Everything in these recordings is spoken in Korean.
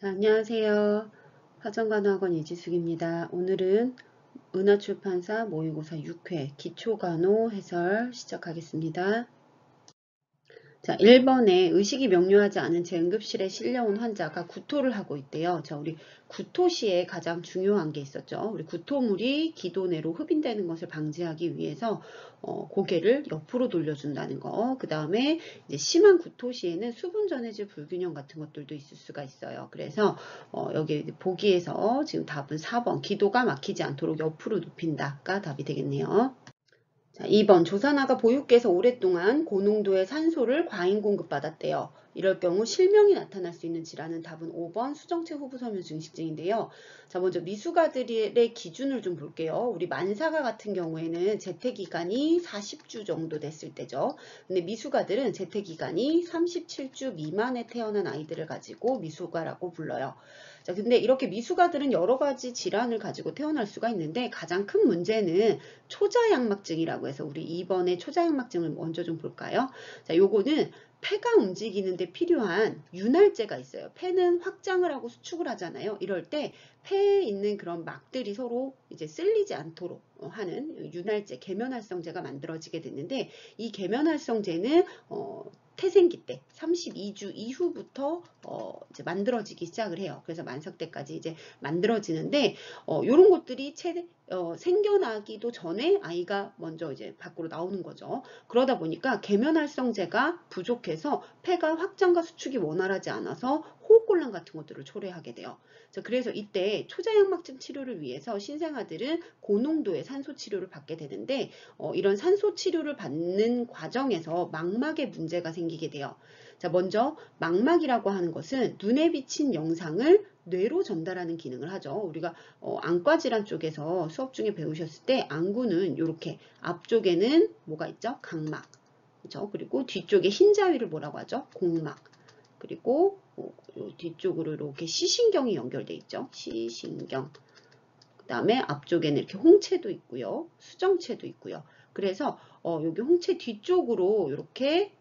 자, 안녕하세요. 화정간호학원 이지숙입니다. 오늘은 은하출판사 모의고사 6회 기초간호 해설 시작하겠습니다. 자, 1번에 의식이 명료하지 않은 제 응급실에 실려온 환자가 구토를 하고 있대요. 자, 우리 구토 시에 가장 중요한 게 있었죠. 우리 구토물이 기도 내로 흡인되는 것을 방지하기 위해서 고개를 옆으로 돌려준다는 거. 그 다음에 이제 심한 구토 시에는 수분 전해질 불균형 같은 것들도 있을 수가 있어요. 그래서 여기 보기에서 지금 답은 4번 기도가 막히지 않도록 옆으로 눕힌다가 답이 되겠네요. 자, 2번 조산아가 보육계에서 오랫동안 고농도의 산소를 과잉 공급받았대요. 이럴 경우 실명이 나타날 수 있는 질환은 답은 5번 수정체 후부섬유 증식증인데요. 자, 먼저 미숙아들의 기준을 좀 볼게요. 우리 만사가 같은 경우에는 재택기간이 40주 정도 됐을 때죠. 근데 미숙아들은 재택기간이 37주 미만에 태어난 아이들을 가지고 미숙아라고 불러요. 자, 근데 이렇게 미숙아들은 여러 가지 질환을 가지고 태어날 수가 있는데 가장 큰 문제는 초자양막증이라고 해서 우리 2번의 초자양막증을 먼저 좀 볼까요? 자, 요거는 폐가 움직이는데 필요한 윤활제가 있어요. 폐는 확장을 하고 수축을 하잖아요. 이럴 때 폐에 있는 그런 막들이 서로 이제 쓸리지 않도록 하는 윤활제, 계면활성제가 만들어지게 됐는데 이 계면활성제는 태생기 때 32주 이후부터 이제 만들어지기 시작을 해요. 그래서 만삭 때까지 이제 만들어지는데 이런 것들이 생겨나기도 전에 아이가 먼저 이제 밖으로 나오는 거죠. 그러다 보니까 계면활성제가 부족해서 폐가 확장과 수축이 원활하지 않아서 호흡곤란 같은 것들을 초래하게 돼요. 그래서 이때 초자양막증 치료를 위해서 신생아들은 고농도의 산소 치료를 받게 되는데 이런 산소 치료를 받는 과정에서 망막에 문제가 생기게 돼요. 자, 먼저 망막이라고 하는 것은 눈에 비친 영상을 뇌로 전달하는 기능을 하죠. 우리가 안과질환 쪽에서 수업 중에 배우셨을 때 안구는 이렇게 앞쪽에는 뭐가 있죠? 각막. 그렇죠? 그리고 뒤쪽에 흰자위를 뭐라고 하죠? 공막. 그리고 뒤쪽으로 이렇게 시신경이 연결돼 있죠. 시신경. 그 다음에 앞쪽에는 이렇게 홍채도 있고요. 수정체도 있고요. 그래서 여기 홍채 뒤쪽으로 이렇게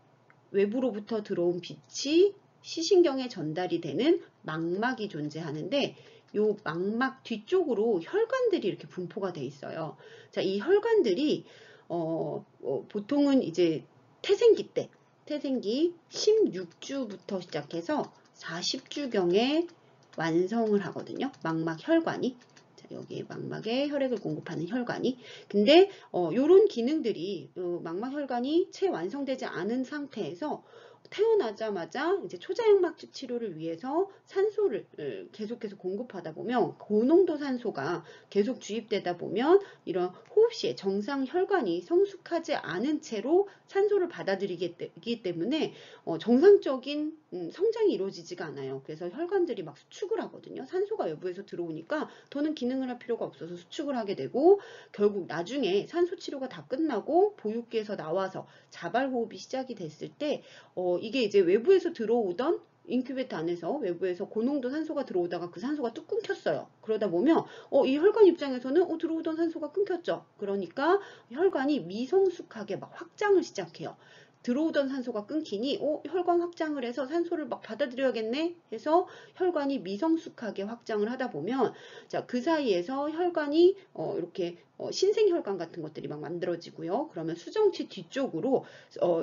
외부로부터 들어온 빛이 시신경에 전달이 되는 망막이 존재하는데 이 망막 뒤쪽으로 혈관들이 이렇게 분포가 돼 있어요. 자, 이 혈관들이 보통은 이제 태생기 때 태생기 16주부터 시작해서 40주경에 완성을 하거든요. 망막 혈관이. 자, 여기 망막에 혈액을 공급하는 혈관이. 근데 요런 기능들이 망막 혈관이 채 완성되지 않은 상태에서 태어나자마자 이제 초자양막증 치료를 위해서 산소를 계속해서 공급하다 보면 고농도 산소가 계속 주입되다 보면 이런 호흡 시에 정상 혈관이 성숙하지 않은 채로 산소를 받아들이기 때문에 정상적인 성장이 이루어지지가 않아요. 그래서 혈관들이 막 수축을 하거든요. 산소가 외부에서 들어오니까 더는 기능을 할 필요가 없어서 수축을 하게 되고 결국 나중에 산소 치료가 다 끝나고 보육기에서 나와서 자발호흡이 시작이 됐을 때 이게 이제 외부에서 들어오던 인큐베이터 안에서 외부에서 고농도 산소가 들어오다가 그 산소가 뚝 끊겼어요. 그러다 보면 이 혈관 입장에서는 들어오던 산소가 끊겼죠. 그러니까 혈관이 미성숙하게 막 확장을 시작해요. 들어오던 산소가 끊기니 혈관 확장을 해서 산소를 막 받아들여야겠네 해서 혈관이 미성숙하게 확장을 하다 보면 자, 그 사이에서 혈관이 이렇게 신생혈관 같은 것들이 막 만들어지고요. 그러면 수정체 뒤쪽으로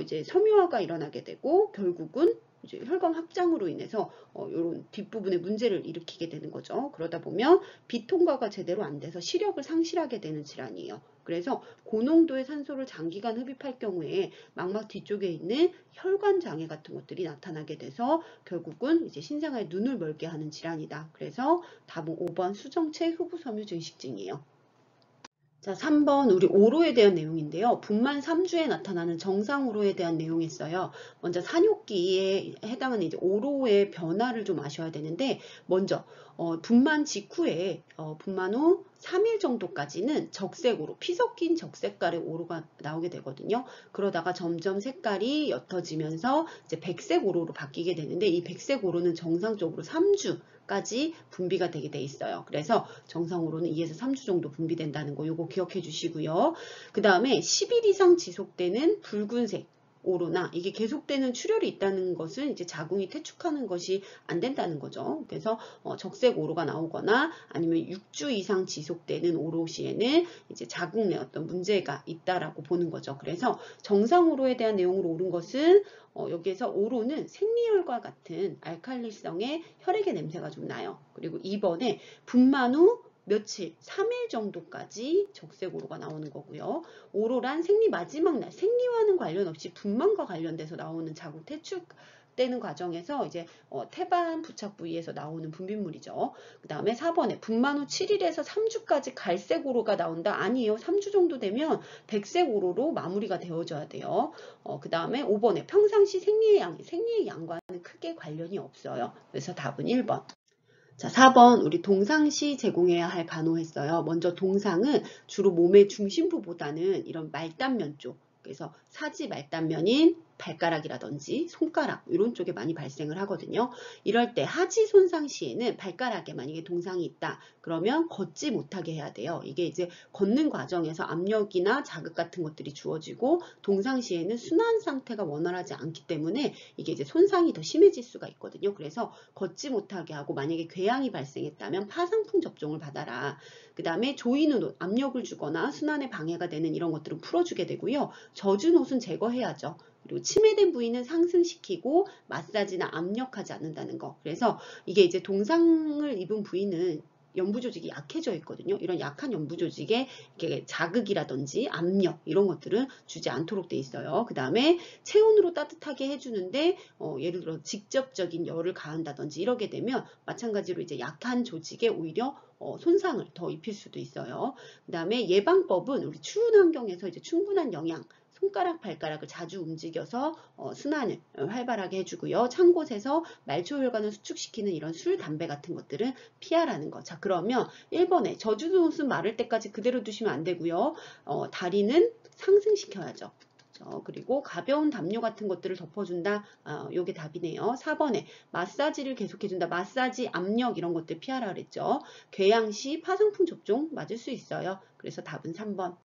이제 섬유화가 일어나게 되고 결국은 이제 혈관 확장으로 인해서 이런 뒷부분에 문제를 일으키게 되는 거죠. 그러다 보면 비통과가 제대로 안 돼서 시력을 상실하게 되는 질환이에요. 그래서 고농도의 산소를 장기간 흡입할 경우에 망막 뒤쪽에 있는 혈관 장애 같은 것들이 나타나게 돼서 결국은 이제 신생아의 눈을 멀게 하는 질환이다. 그래서 답은 5번 수정체 후부섬유 증식증이에요. 자, 3번 우리 오로에 대한 내용인데요. 분만 3주에 나타나는 정상 오로에 대한 내용이 있어요. 먼저 산욕기에 해당하는 이제 오로의 변화를 좀 아셔야 되는데 먼저 분만 직후에 분만 후 3일 정도까지는 적색으로 피 섞인 적색깔의 오로가 나오게 되거든요. 그러다가 점점 색깔이 옅어지면서 이제 백색 오로로 바뀌게 되는데 이 백색 오로는 정상적으로 3주까지 분비가 되게 돼 있어요. 그래서 정상으로는 2에서 3주 정도 분비된다는 거 요거 기억해 주시고요. 그 다음에 10일 이상 지속되는 붉은색 오로나 이게 계속되는 출혈이 있다는 것은 이제 자궁이 퇴축하는 것이 안 된다는 거죠. 그래서 적색 오로가 나오거나 아니면 6주 이상 지속되는 오로 시에는 이제 자궁 내 어떤 문제가 있다라고 보는 거죠. 그래서 정상 오로에 대한 내용으로 옳은 것은 여기에서 오로는 생리혈과 같은 알칼리성의 혈액의 냄새가 좀 나요. 그리고 2번에 분만 후 며칠, 3일 정도까지 적색 오로가 나오는 거고요. 오로란 생리 마지막 날, 생리와는 관련 없이 분만과 관련돼서 나오는 자궁 퇴축되는 과정에서 이제 태반 부착 부위에서 나오는 분비물이죠. 그 다음에 4번에 분만 후 7일에서 3주까지 갈색 오로가 나온다. 아니에요. 3주 정도 되면 백색 오로로 마무리가 되어져야 돼요. 그 다음에 5번에 평상시 생리의 양과는 크게 관련이 없어요. 그래서 답은 1번. 자, 4번 우리 동상시 제공해야 할 간호했어요. 먼저 동상은 주로 몸의 중심부보다는 이런 말단면 쪽, 그래서 사지 말단면인 발가락이라든지 손가락 이런 쪽에 많이 발생을 하거든요. 이럴 때 하지 손상 시에는 발가락에 만약에 동상이 있다. 그러면 걷지 못하게 해야 돼요. 이게 이제 걷는 과정에서 압력이나 자극 같은 것들이 주어지고 동상 시에는 순환 상태가 원활하지 않기 때문에 이게 이제 손상이 더 심해질 수가 있거든요. 그래서 걷지 못하게 하고 만약에 궤양이 발생했다면 파상풍 접종을 받아라. 그 다음에 조이는 압력을 주거나 순환에 방해가 되는 이런 것들은 풀어주게 되고요. 젖은 옷은 제거해야죠. 그리고 침해된 부위는 상승시키고 마사지나 압력하지 않는다는 거. 그래서 이게 이제 동상을 입은 부위는 연부 조직이 약해져 있거든요. 이런 약한 연부 조직에 이렇게 자극이라든지 압력 이런 것들은 주지 않도록 돼 있어요. 그 다음에 체온으로 따뜻하게 해주는데 예를 들어 직접적인 열을 가한다든지 이러게 되면 마찬가지로 이제 약한 조직에 오히려 손상을 더 입힐 수도 있어요. 그 다음에 예방법은 우리 추운 환경에서 이제 충분한 영양 손가락, 발가락을 자주 움직여서 순환을 활발하게 해주고요. 찬 곳에서 말초혈관을 수축시키는 이런 술, 담배 같은 것들은 피하라는 거. 자, 그러면 1번에 젖은 옷은 마를 때까지 그대로 두시면 안 되고요. 다리는 상승시켜야죠. 그리고 가벼운 담요 같은 것들을 덮어준다. 요게 답이네요. 4번에 마사지를 계속해준다. 마사지, 압력 이런 것들 피하라 그랬죠. 궤양 시 파상풍 접종 맞을 수 있어요. 그래서 답은 3번.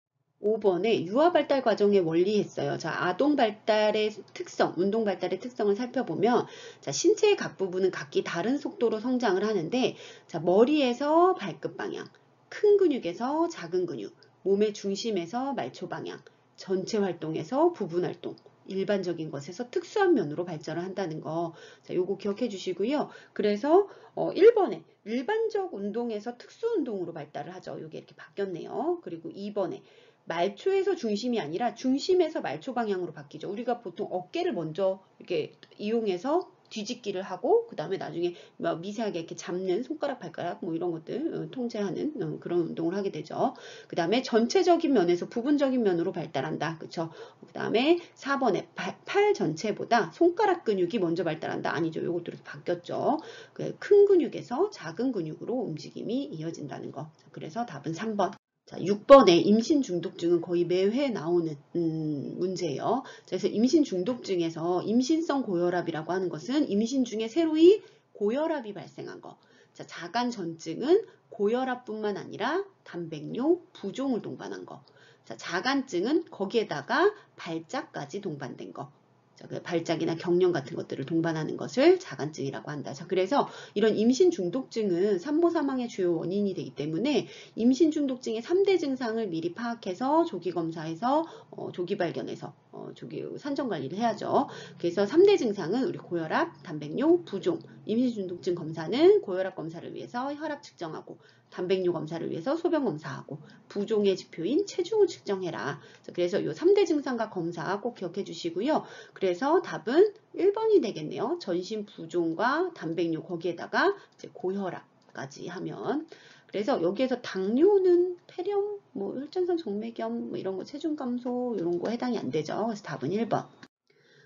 5번에 유아 발달 과정의 원리 했어요. 자, 아동 발달의 특성, 운동 발달의 특성을 살펴보면 자, 신체의 각 부분은 각기 다른 속도로 성장을 하는데 자, 머리에서 발끝 방향, 큰 근육에서 작은 근육, 몸의 중심에서 말초 방향, 전체 활동에서 부분 활동, 일반적인 것에서 특수한 면으로 발전을 한다는 거. 자, 요거 기억해 주시고요. 그래서 1번에 일반적 운동에서 특수 운동으로 발달을 하죠. 요게 이렇게 바뀌었네요. 그리고 2번에 말초에서 중심이 아니라 중심에서 말초 방향으로 바뀌죠. 우리가 보통 어깨를 먼저 이렇게 이용해서 뒤집기를 하고 그 다음에 나중에 미세하게 이렇게 잡는 손가락, 발가락 뭐 이런 것들 통제하는 그런 운동을 하게 되죠. 그 다음에 전체적인 면에서 부분적인 면으로 발달한다. 그쵸? 그 다음에 4번에 팔 전체보다 손가락 근육이 먼저 발달한다. 아니죠. 요것들이 바뀌었죠. 큰 근육에서 작은 근육으로 움직임이 이어진다는 거. 그래서 답은 3번. 자, 6번에 임신 중독증은 거의 매회 나오는 문제예요. 그래서 임신 중독증에서 임신성 고혈압이라고 하는 것은 임신 중에 새로이 고혈압이 발생한 거. 자, 자간 전증은 고혈압뿐만 아니라 단백뇨, 부종을 동반한 거. 자, 자간증은 거기에다가 발작까지 동반된 거. 발작이나 경련 같은 것들을 동반하는 것을 자간증이라고 한다. 자, 그래서 이런 임신 중독증은 산모 사망의 주요 원인이 되기 때문에 임신 중독증의 3대 증상을 미리 파악해서 조기 검사해서 조기 발견해서 조기 산정 관리를 해야죠. 그래서 3대 증상은 우리 고혈압, 단백뇨, 부종, 임신 중독증 검사는 고혈압 검사를 위해서 혈압 측정하고 단백뇨 검사를 위해서 소변 검사하고 부종의 지표인 체중을 측정해라. 그래서 이 3대 증상과 검사 꼭 기억해 주시고요. 그래서 답은 1번이 되겠네요. 전신 부종과 단백뇨 거기에다가 이제 고혈압까지 하면 그래서 여기에서 당뇨는 폐렴, 뭐 혈전성 정맥염 뭐 이런 거 체중 감소 이런 거 해당이 안 되죠. 그래서 답은 1번.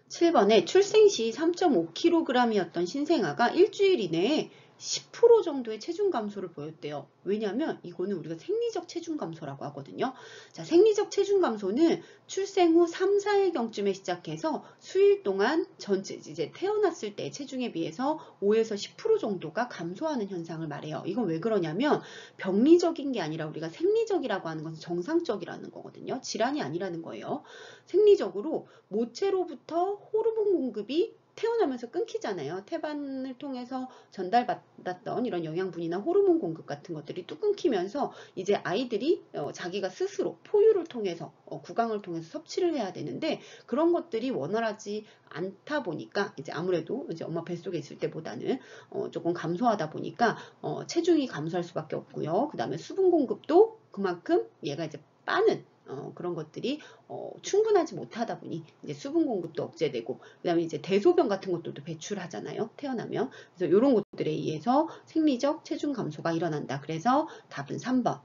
7번에 출생 시 3.5kg이었던 신생아가 일주일 이내에 10% 정도의 체중 감소를 보였대요. 왜냐하면 이거는 우리가 생리적 체중 감소라고 하거든요. 자, 생리적 체중 감소는 출생 후 3, 4일경쯤에 시작해서 수일 동안 전체 이제 태어났을 때 체중에 비해서 5에서 10% 정도가 감소하는 현상을 말해요. 이건 왜 그러냐면 병리적인 게 아니라 우리가 생리적이라고 하는 것은 정상적이라는 거거든요. 질환이 아니라는 거예요. 생리적으로 모체로부터 호르몬 공급이 태어나면서 끊기잖아요. 태반을 통해서 전달받았던 이런 영양분이나 호르몬 공급 같은 것들이 뚝 끊기면서 이제 아이들이 자기가 스스로 포유를 통해서 구강을 통해서 섭취를 해야 되는데 그런 것들이 원활하지 않다 보니까 이제 아무래도 이제 엄마 뱃속에 있을 때보다는 조금 감소하다 보니까 체중이 감소할 수밖에 없고요. 그 다음에 수분 공급도 그만큼 얘가 이제 빠는 그런 것들이 충분하지 못하다 보니 이제 수분 공급도 억제되고 그 다음에 이제 대소변 같은 것들도 배출하잖아요. 태어나면. 그래서 이런 것들에 의해서 생리적 체중 감소가 일어난다. 그래서 답은 3번.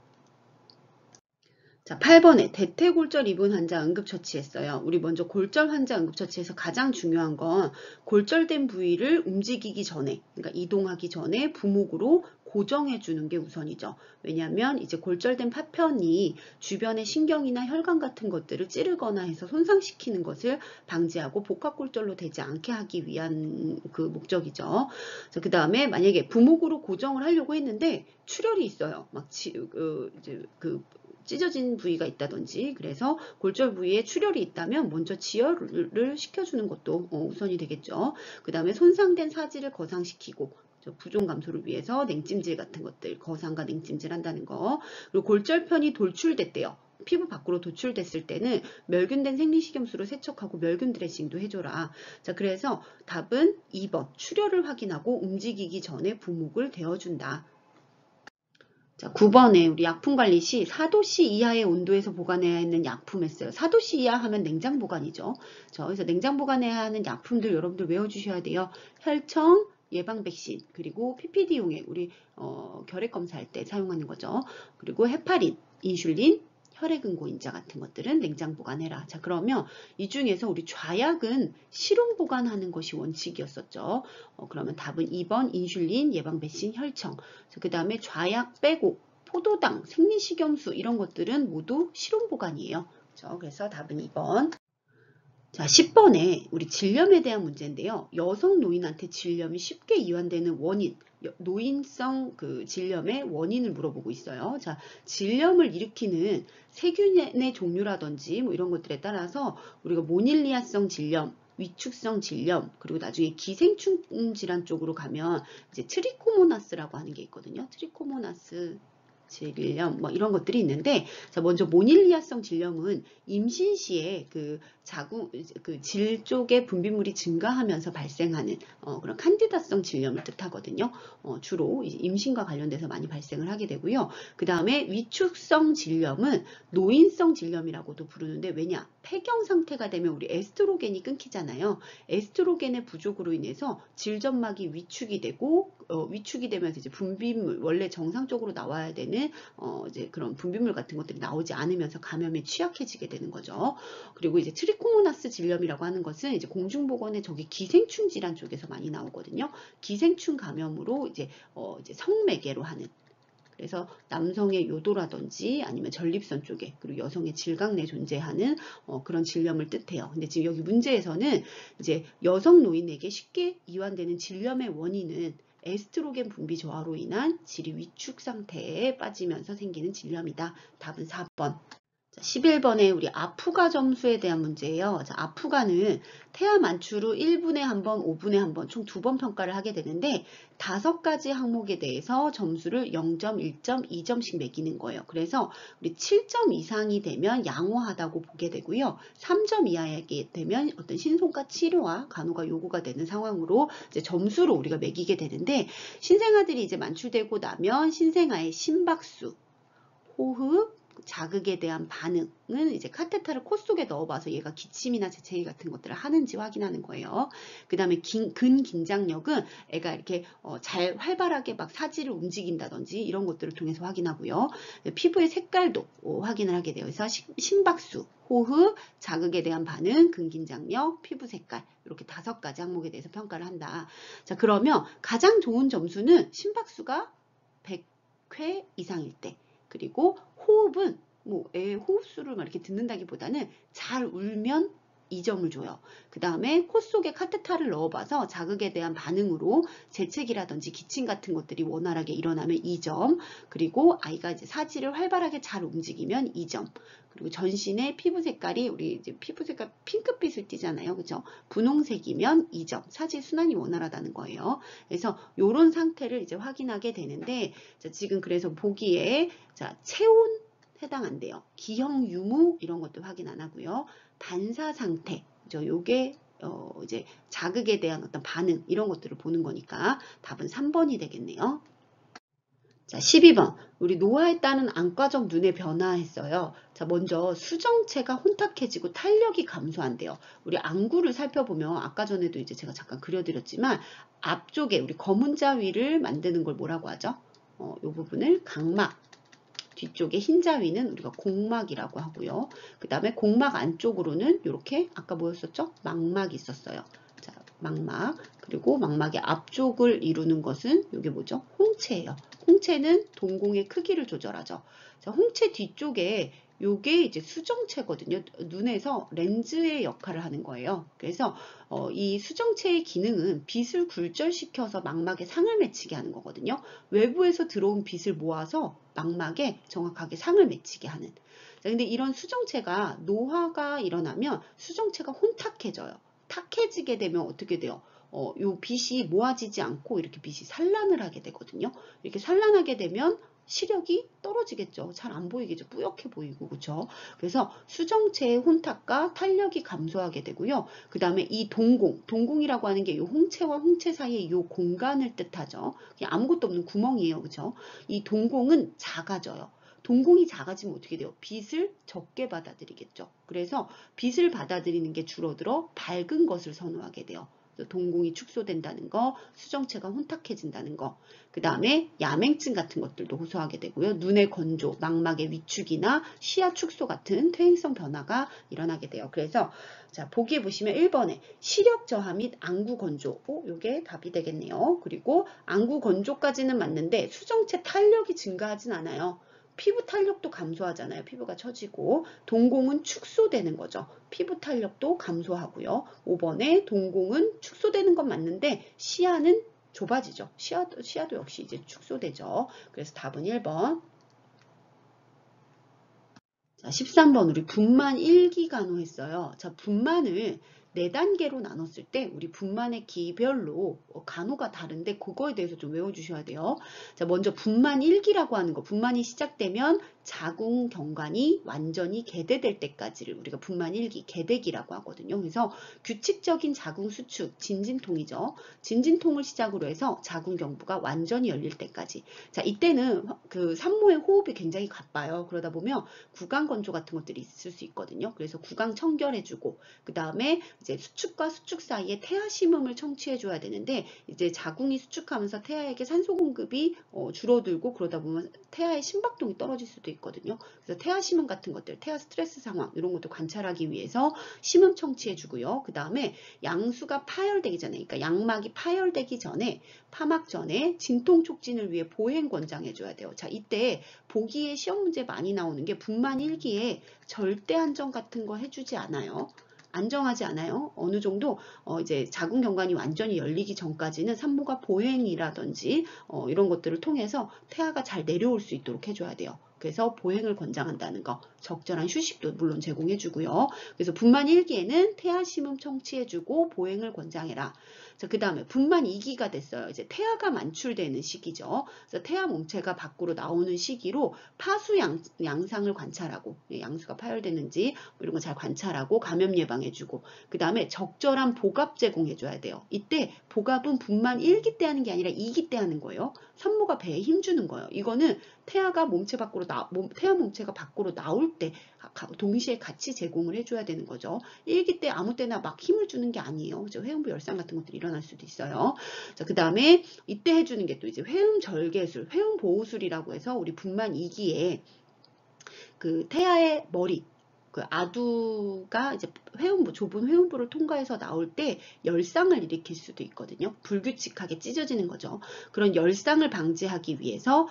자, 8번에 대퇴골절 입은 환자 응급처치했어요. 우리 먼저 골절 환자 응급처치에서 가장 중요한 건 골절된 부위를 움직이기 전에, 그러니까 이동하기 전에 부목으로 고정해 주는 게 우선이죠. 왜냐하면 이제 골절된 파편이 주변의 신경이나 혈관 같은 것들을 찌르거나 해서 손상시키는 것을 방지하고 복합골절로 되지 않게 하기 위한 그 목적이죠. 그 다음에 만약에 부목으로 고정을 하려고 했는데 출혈이 있어요. 막 찢어진 부위가 있다든지 그래서 골절 부위에 출혈이 있다면 먼저 지혈을 시켜주는 것도 우선이 되겠죠. 그 다음에 손상된 사지를 거상시키고 부종 감소를 위해서 냉찜질 같은 것들, 거상과 냉찜질 한다는 거. 그리고 골절편이 돌출됐대요. 피부 밖으로 도출됐을 때는 멸균된 생리식염수로 세척하고 멸균 드레싱도 해줘라. 자, 그래서 답은 2번. 출혈을 확인하고 움직이기 전에 부목을 데워준다. 자, 9번에 우리 약품관리 시 4도씨 이하의 온도에서 보관해야 하는 약품 했어요. 4도씨 이하 하면 냉장 보관이죠. 그래서 냉장 보관해야 하는 약품들 여러분들 외워주셔야 돼요. 혈청, 예방 백신, 그리고 PPD용액, 우리 결핵 검사할 때 사용하는 거죠. 그리고 헤파린, 인슐린, 혈액응고인자 같은 것들은 냉장 보관해라. 자, 그러면 이 중에서 우리 좌약은 실온 보관하는 것이 원칙이었었죠. 그러면 답은 2번 인슐린, 예방 백신, 혈청. 그 다음에 좌약 빼고 포도당, 생리식염수 이런 것들은 모두 실온 보관이에요. 그래서 답은 2번. 자, 10번에 우리 질염에 대한 문제인데요. 여성 노인한테 질염이 쉽게 이완되는 원인, 노인성 그 질염의 원인을 물어보고 있어요. 자, 질염을 일으키는 세균의 종류라든지 뭐 이런 것들에 따라서 우리가 모닐리아성 질염, 위축성 질염, 그리고 나중에 기생충 질환 쪽으로 가면 이제 트리코모나스라고 하는 게 있거든요. 트리코모나스 질염 뭐 이런 것들이 있는데, 자, 먼저 모닐리아성 질염은 임신 시에 그 질 쪽의 분비물이 증가하면서 발생하는 그런 칸디다성 질염을 뜻하거든요. 주로 임신과 관련돼서 많이 발생을 하게 되고요. 그 다음에 위축성 질염은 노인성 질염이라고도 부르는데, 왜냐? 폐경 상태가 되면 우리 에스트로겐이 끊기잖아요. 에스트로겐의 부족으로 인해서 질점막이 위축이 되고 위축이 되면서 이제 분비물, 원래 정상적으로 나와야 되는 이제 그런 분비물 같은 것들이 나오지 않으면서 감염에 취약해지게 되는 거죠. 그리고 이제 트리코모나스 질염이라고 하는 것은 이제 공중보건의 저기 기생충 질환 쪽에서 많이 나오거든요. 기생충 감염으로 이제 성매개로 하는. 그래서 남성의 요도라든지 아니면 전립선 쪽에, 그리고 여성의 질각 내에 존재하는 그런 질염을 뜻해요. 근데 지금 여기 문제에서는 이제 여성 노인에게 쉽게 이완되는 질염의 원인은 에스트로겐 분비 저하로 인한 질이 위축 상태에 빠지면서 생기는 질염이다. 답은 4번. 11번에 우리 아프가 점수에 대한 문제예요. 자, 아프가는 태아 만출 후 1분에 한 번, 5분에 한 번, 총 2번 평가를 하게 되는데 5가지 항목에 대해서 점수를 0점, 1점, 2점씩 매기는 거예요. 그래서 우리 7점 이상이 되면 양호하다고 보게 되고요. 3점 이하에 되면 어떤 신속한 치료와 간호가 요구가 되는 상황으로 이제 점수로 우리가 매기게 되는데, 신생아들이 이제 만출되고 나면 신생아의 심박수, 호흡, 자극에 대한 반응은 이제 카테터를 코 속에 넣어봐서 얘가 기침이나 재채기 같은 것들을 하는지 확인하는 거예요. 그 다음에 근긴장력은 애가 이렇게 잘 활발하게 막 사지를 움직인다든지 이런 것들을 통해서 확인하고요. 피부의 색깔도 확인을 하게 돼요. 그래서 심박수, 호흡, 자극에 대한 반응, 근긴장력, 피부 색깔 이렇게 5가지 항목에 대해서 평가를 한다. 자, 그러면 가장 좋은 점수는 심박수가 100회 이상일 때, 그리고 호흡은 뭐 애 호흡수를 막 이렇게 듣는다기보다는 잘 울면 2점을 줘요. 그 다음에 코 속에 카테터를 넣어봐서 자극에 대한 반응으로 재채기라든지 기침 같은 것들이 원활하게 일어나면 2점, 그리고 아이가 이제 사지를 활발하게 잘 움직이면 2점, 그리고 전신의 피부 색깔이 우리 이제 피부 색깔 핑크빛을 띠잖아요. 그죠? 분홍색이면 2점, 사지 순환이 원활하다는 거예요. 그래서 이런 상태를 이제 확인하게 되는데, 자, 지금 그래서 보기에 자, 체온 해당한대요. 기형 유무 이런 것도 확인 안 하고요. 반사 상태, 요게 이제 자극에 대한 어떤 반응 이런 것들을 보는 거니까 답은 3번이 되겠네요. 자, 12번. 우리 노화에 따른 안과적 눈의 변화했어요. 자, 먼저 수정체가 혼탁해지고 탄력이 감소한대요. 우리 안구를 살펴보면 아까 전에도 이제 제가 잠깐 그려드렸지만 앞쪽에 우리 검은 자위를 만드는 걸 뭐라고 하죠? 이 부분을 각막, 뒤쪽에 흰 자위는 우리가 공막이라고 하고요. 그 다음에 공막 안쪽으로는 이렇게 아까 뭐였었죠? 망막이 있었어요. 자, 망막, 그리고 망막의 앞쪽을 이루는 것은 이게 뭐죠? 홍채예요. 홍채는 동공의 크기를 조절하죠. 자, 홍채 뒤쪽에 요게 이제 수정체거든요. 눈에서 렌즈의 역할을 하는 거예요. 그래서 이 수정체의 기능은 빛을 굴절시켜서 망막에 상을 맺히게 하는 거거든요. 외부에서 들어온 빛을 모아서 망막에 정확하게 상을 맺히게 하는. 자, 근데 이런 수정체가 노화가 일어나면 수정체가 혼탁해져요. 탁해지게 되면 어떻게 돼요? 요 빛이 모아지지 않고 이렇게 빛이 산란을 하게 되거든요. 이렇게 산란하게 되면 시력이 떨어지겠죠. 잘 안 보이겠죠. 뿌옇게 보이고, 그렇죠? 그래서 수정체의 혼탁과 탄력이 감소하게 되고요. 그 다음에 이 동공이라고 하는 게 이 홍채와 홍채 사이의 이 공간을 뜻하죠. 그냥 아무것도 없는 구멍이에요, 그렇죠? 이 동공은 작아져요. 동공이 작아지면 어떻게 돼요? 빛을 적게 받아들이겠죠. 그래서 빛을 받아들이는 게 줄어들어 밝은 것을 선호하게 돼요. 동공이 축소된다는 거, 수정체가 혼탁해진다는 거, 그 다음에 야맹증 같은 것들도 호소하게 되고요. 눈의 건조, 망막의 위축이나 시야 축소 같은 퇴행성 변화가 일어나게 돼요. 그래서 자, 보기에 보시면 1번에 시력 저하 및 안구 건조, 요게 답이 되겠네요. 그리고 안구 건조까지는 맞는데 수정체 탄력이 증가하진 않아요. 피부 탄력도 감소하잖아요. 피부가 처지고 동공은 축소되는 거죠. 피부 탄력도 감소하고요. 5번에 동공은 축소되는 건 맞는데 시야는 좁아지죠. 시야도 역시 이제 축소되죠. 그래서 답은 1번. 자, 13번 우리 분만 1기 간호했어요. 자, 분만을 4단계로 나눴을 때 우리 분만의 기별로 간호가 다른데 그거에 대해서 좀 외워주셔야 돼요. 자, 먼저 분만 1기라고 하는 거, 분만이 시작되면 자궁 경관이 완전히 개대될 때까지를 우리가 분만 1기, 개대기라고 하거든요. 그래서 규칙적인 자궁 수축, 진진통이죠. 진진통을 시작으로 해서 자궁 경부가 완전히 열릴 때까지. 자, 이때는 그 산모의 호흡이 굉장히 가빠요. 그러다 보면 구강 건조 같은 것들이 있을 수 있거든요. 그래서 구강 청결해주고 그 다음에 이제 수축과 수축 사이에 태아 심음을 청취해줘야 되는데 이제 자궁이 수축하면서 태아에게 산소 공급이 줄어들고 그러다 보면 태아의 심박동이 떨어질 수도 있거든요. 그래서 태아 심음 같은 것들, 태아 스트레스 상황 이런 것도 관찰하기 위해서 심음 청취해주고요. 그 다음에 양수가 파열되기 전에, 그러니까 양막이 파열되기 전에 파막 전에 진통 촉진을 위해 보행 권장해줘야 돼요. 자, 이때 보기에 시험 문제 많이 나오는 게 분만 1기에 절대 안정 같은 거 해주지 않아요. 안정하지 않아요. 어느 정도 이제 자궁 경관이 완전히 열리기 전까지는 산모가 보행이라든지 이런 것들을 통해서 태아가 잘 내려올 수 있도록 해줘야 돼요. 그래서 보행을 권장한다는 거, 적절한 휴식도 물론 제공해주고요. 그래서 분만 1기에는 태아 심음 청취해주고 보행을 권장해라. 자, 그 다음에 분만 2기가 됐어요. 이제 태아가 만출되는 시기죠. 그래서 태아 몸체가 밖으로 나오는 시기로 파수 양상을 관찰하고 양수가 파열되는지 이런 거 잘 관찰하고 감염 예방해주고 그 다음에 적절한 복압 제공해줘야 돼요. 이때 복압은 분만 1기 때 하는 게 아니라 2기 때 하는 거예요. 산모가 배에 힘주는 거예요. 이거는 태아가 몸체 밖으로 태아 몸체가 밖으로 나올 때 동시에 같이 제공을 해줘야 되는 거죠. 일기 때 아무 때나 막 힘을 주는 게 아니에요. 그죠? 회음부 열상 같은 것들이 일어날 수도 있어요. 자, 그 다음에 이때 해주는 게 또 이제 회음 절개술, 회음 보호술이라고 해서 우리 분만 2기에 그 태아의 머리, 그 아두가 이제 좁은 회음부를 통과해서 나올 때 열상을 일으킬 수도 있거든요. 불규칙하게 찢어지는 거죠. 그런 열상을 방지하기 위해서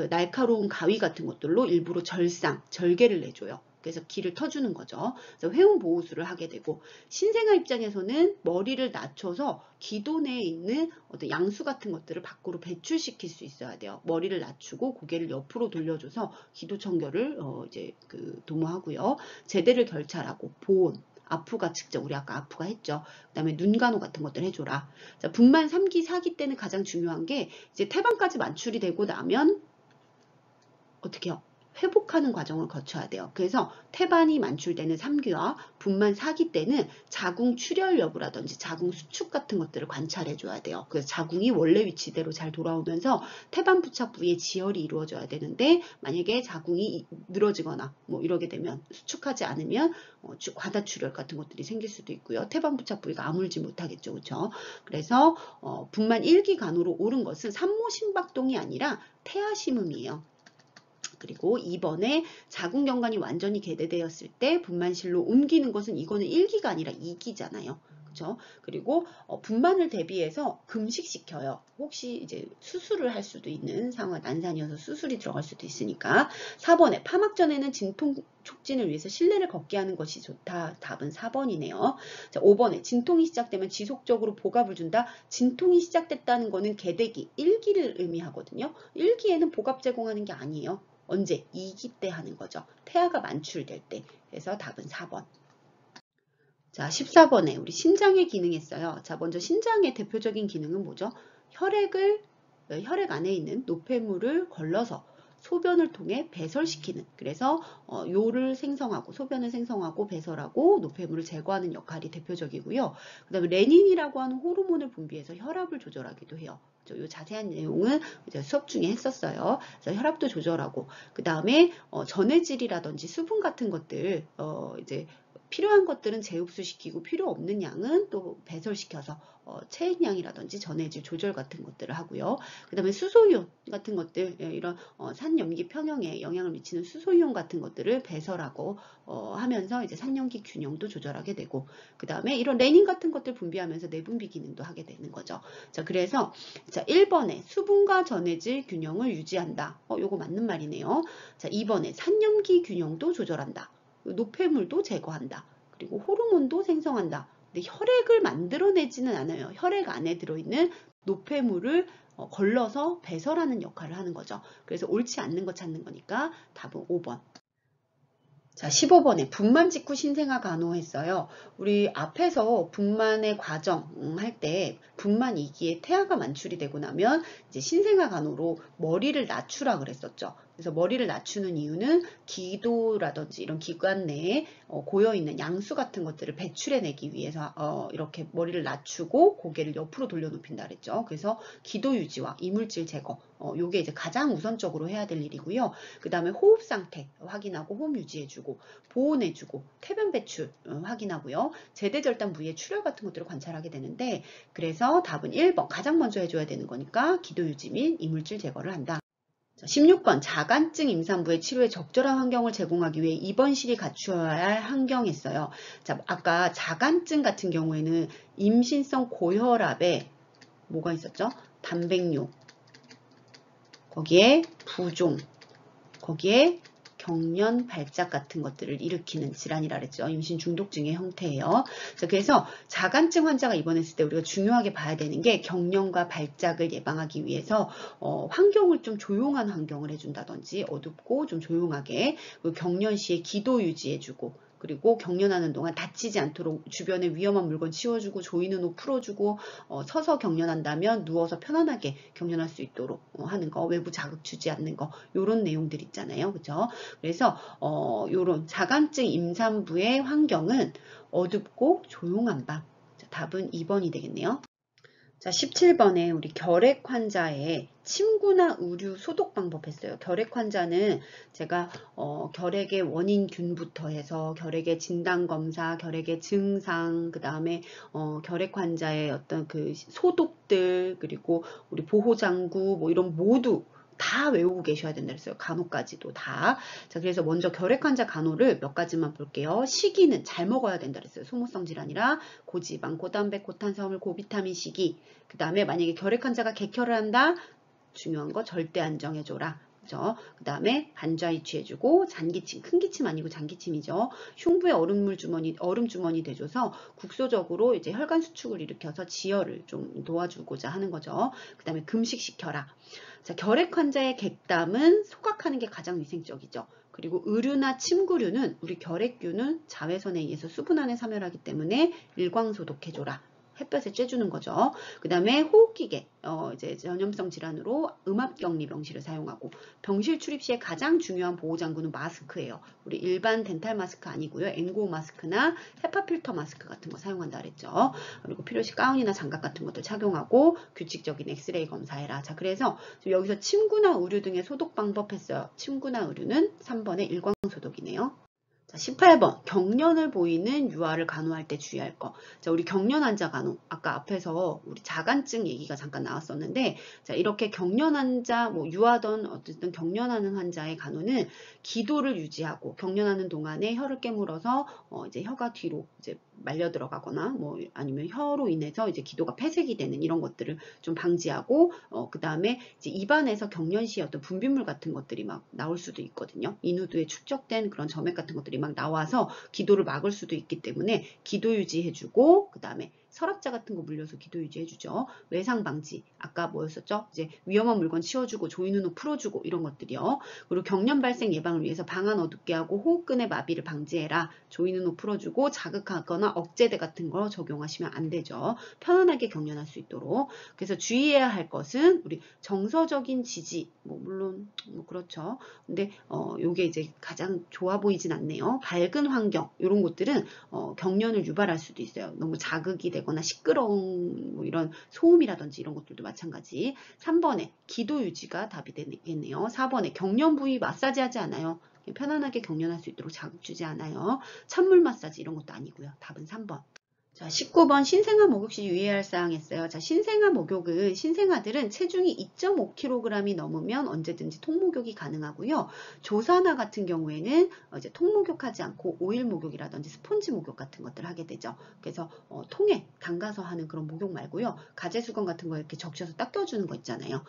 날카로운 가위 같은 것들로 일부러 절개를 내줘요. 그래서 기를 터주는 거죠. 그래서 회음 보호술을 하게 되고, 신생아 입장에서는 머리를 낮춰서 기도 내에 있는 어떤 양수 같은 것들을 밖으로 배출시킬 수 있어야 돼요. 머리를 낮추고 고개를 옆으로 돌려줘서 기도 청결을 이제 도모하고요. 제대를 결찰하고 보온, 아프가 측정, 우리 아까 아프가 했죠. 그 다음에 눈간호 같은 것들 해줘라. 자, 분만 3기, 4기 때는 가장 중요한 게 이제 태반까지 만출이 되고 나면 어떻게 해요? 회복하는 과정을 거쳐야 돼요. 그래서 태반이 만출되는 3기와 분만 4기 때는 자궁 출혈 여부라든지 자궁 수축 같은 것들을 관찰해 줘야 돼요. 그래서 자궁이 원래 위치대로 잘 돌아오면서 태반 부착 부위에 지혈이 이루어져야 되는데, 만약에 자궁이 늘어지거나 뭐 이러게 되면, 수축하지 않으면 과다 출혈 같은 것들이 생길 수도 있고요. 태반 부착 부위가 아물지 못하겠죠. 그렇죠? 그래서 분만 1기 간호로 옳은 것은 산모 심박동이 아니라 태아 심음이에요. 그리고 2번에 자궁경관이 완전히 개대되었을 때 분만실로 옮기는 것은, 이거는 1기가 아니라 2기잖아요. 그렇죠? 그리고 분만을 대비해서 금식시켜요. 혹시 이제 수술을 할 수도 있는 상황, 난산이어서 수술이 들어갈 수도 있으니까. 4번에 파막 전에는 진통 촉진을 위해서 실내를 걷게 하는 것이 좋다. 답은 4번이네요. 자, 5번에 진통이 시작되면 지속적으로 보갑을 준다. 진통이 시작됐다는 거는 개대기 1기를 의미하거든요. 1기에는 보갑 제공하는 게 아니에요. 언제? 2기 때 하는 거죠. 태아가 만출될 때. 그래서 답은 4번. 자, 14번에 우리 신장의 기능했어요. 자, 먼저 신장의 대표적인 기능은 뭐죠? 혈액 안에 있는 노폐물을 걸러서 소변을 통해 배설시키는, 그래서 요를 생성하고 소변을 생성하고 배설하고 노폐물을 제거하는 역할이 대표적이고요. 그 다음에 레닌이라고 하는 호르몬을 분비해서 혈압을 조절하기도 해요. 요 자세한 내용은 이제 수업 중에 했었어요. 그래서 혈압도 조절하고, 그 다음에 전해질이라든지 수분 같은 것들 이제 필요한 것들은 재흡수시키고 필요 없는 양은 또 배설시켜서 체액량이라든지 전해질 조절 같은 것들을 하고요. 그 다음에 수소이온 같은 것들, 이런 산염기 평형에 영향을 미치는 수소이온 같은 것들을 배설하고 하면서 이제 산염기 균형도 조절하게 되고, 그 다음에 이런 레닌 같은 것들 분비하면서 내분비 기능도 하게 되는 거죠. 자, 그래서 자, 1번에 수분과 전해질 균형을 유지한다. 요거 맞는 말이네요. 자, 2번에 산염기 균형도 조절한다. 노폐물도 제거한다. 그리고 호르몬도 생성한다. 근데 혈액을 만들어내지는 않아요. 혈액 안에 들어있는 노폐물을 걸러서 배설하는 역할을 하는 거죠. 그래서 옳지 않는 거 찾는 거니까 답은 5번. 자, 15번에 분만 직후 신생아 간호했어요. 우리 앞에서 분만의 과정 할 때 분만 2기에 태아가 만출이 되고 나면 이제 신생아 간호로 머리를 낮추라 그랬었죠. 그래서 머리를 낮추는 이유는 기도라든지 이런 기관 내에 고여있는 양수 같은 것들을 배출해내기 위해서 이렇게 머리를 낮추고 고개를 옆으로 돌려눕힌다 그랬죠. 그래서 기도 유지와 이물질 제거, 요게 이제 가장 우선적으로 해야 될 일이고요. 그 다음에 호흡 상태 확인하고 호흡 유지해주고, 보온해주고, 태변 배출 확인하고요. 제대절단 부위의 출혈 같은 것들을 관찰하게 되는데, 그래서 답은 1번, 가장 먼저 해줘야 되는 거니까 기도 유지 및 이물질 제거를 한다. 16번, 자간증 임산부의 치료에 적절한 환경을 제공하기 위해 입원실이 갖추어야 할 환경했어요. 자, 아까 자간증 같은 경우에는 임신성 고혈압에 뭐가 있었죠? 단백뇨, 거기에 부종, 거기에 경련 발작 같은 것들을 일으키는 질환이라 그랬죠. 임신 중독증의 형태예요. 자, 그래서 자간증 환자가 입원했을 때 우리가 중요하게 봐야 되는 게 경련과 발작을 예방하기 위해서 환경을 좀 조용한 환경을 해준다든지, 어둡고 좀 조용하게, 그리고 경련 시에 기도 유지해주고, 그리고 경련하는 동안 다치지 않도록 주변에 위험한 물건 치워주고, 조이는 옷 풀어주고, 서서 경련한다면 누워서 편안하게 경련할 수 있도록 하는 거, 외부 자극 주지 않는 거, 요런 내용들 있잖아요. 그죠? 그래서 요런 자간증 임산부의 환경은 어둡고 조용한 방. 자, 답은 2번이 되겠네요. 자, 17번에 우리 결핵 환자의 침구나 의류 소독 방법 했어요. 결핵 환자는 제가 결핵의 원인균부터 해서 결핵의 진단검사, 결핵의 증상, 그 다음에 결핵 환자의 어떤 그 소독들, 그리고 우리 보호장구 뭐 이런 모두 다 외우고 계셔야 된다 그랬어요. 간호까지도 다. 자, 그래서 먼저 결핵 환자 간호를 몇 가지만 볼게요. 식이는 잘 먹어야 된다 그랬어요. 소모성 질환이라 고지방, 고단백, 고탄수화물, 고비타민 식이. 그 다음에 만약에 결핵 환자가 객혈을 한다. 중요한 거 절대 안정해줘라. 그죠? 그 다음에 반좌이 취해주고 잔기침, 큰 기침 아니고 잔기침이죠. 흉부에 얼음 주머니 대줘서 국소적으로 이제 혈관 수축을 일으켜서 지혈을 좀 도와주고자 하는 거죠. 그 다음에 금식시켜라. 자, 결핵 환자의 객담은 소각하는 게 가장 위생적이죠. 그리고 의류나 침구류는 우리 결핵균은 자외선에 의해서 수분 안에 사멸하기 때문에 일광소독해줘라. 햇볕에 쬐주는 거죠. 그 다음에 호흡기계, 이제 전염성 질환으로 음압격리 병실을 사용하고, 병실 출입 시에 가장 중요한 보호장구는 마스크예요. 우리 일반 덴탈 마스크 아니고요. N95 마스크나 헤파 필터 마스크 같은 거 사용한다 그랬죠. 그리고 필요시 가운이나 장갑 같은 것들 착용하고 규칙적인 엑스레이 검사해라. 자, 그래서 여기서 침구나 의류 등의 소독 방법 했어요. 침구나 의류는 3번의 일광소독이네요. 자, 18번 경련을 보이는 유아를 간호할 때 주의할 거. 자, 우리 경련 환자 간호. 아까 앞에서 우리 자간증 얘기가 잠깐 나왔었는데, 자, 이렇게 경련 환자, 뭐 유아든 어쨌든 경련하는 환자의 간호는 기도를 유지하고 경련하는 동안에 혀를 깨물어서 이제 혀가 뒤로 이제 말려 들어가거나 뭐 아니면 혀로 인해서 이제 기도가 폐색이 되는 이런 것들을 좀 방지하고 그 다음에 이제 입안에서 경련 시 어떤 분비물 같은 것들이 막 나올 수도 있거든요. 인후두에 축적된 그런 점액 같은 것들이 막 나와서 기도를 막을 수도 있기 때문에 기도 유지해주고 그 다음에 서랍자 같은 거 물려서 기도 유지해주죠. 외상 방지 아까 뭐였었죠? 이제 위험한 물건 치워주고 조이누누 풀어주고 이런 것들이요. 그리고 경련 발생 예방을 위해서 방안 어둡게 하고 호흡근의 마비를 방지해라. 조이누누 풀어주고 자극하거나 억제대 같은 거 적용하시면 안 되죠. 편안하게 경련할 수 있도록. 그래서 주의해야 할 것은 우리 정서적인 지지, 뭐 물론 뭐 그렇죠. 근데 요게 이제 가장 좋아 보이진 않네요. 밝은 환경 이런 것들은 경련을 유발할 수도 있어요. 너무 자극이 되거나 시끄러운 뭐 이런 소음이라든지 이런 것들도 마찬가지. 3번에 기도 유지가 답이 되겠네요. 4번에 경련 부위 마사지 하지 않아요. 편안하게 경련할 수 있도록 자극 주지 않아요. 찬물 마사지 이런 것도 아니고요. 답은 3번. 자, 19번 신생아 목욕 시 유의할 사항 했어요. 자, 신생아 목욕은 신생아들은 체중이 2.5kg이 넘으면 언제든지 통목욕이 가능하고요. 조산아 같은 경우에는 이제 통목욕하지 않고 오일 목욕이라든지 스폰지 목욕 같은 것들 하게 되죠. 그래서 통에 담가서 하는 그런 목욕 말고요. 가제수건 같은 거 이렇게 적셔서 닦여주는 거 있잖아요.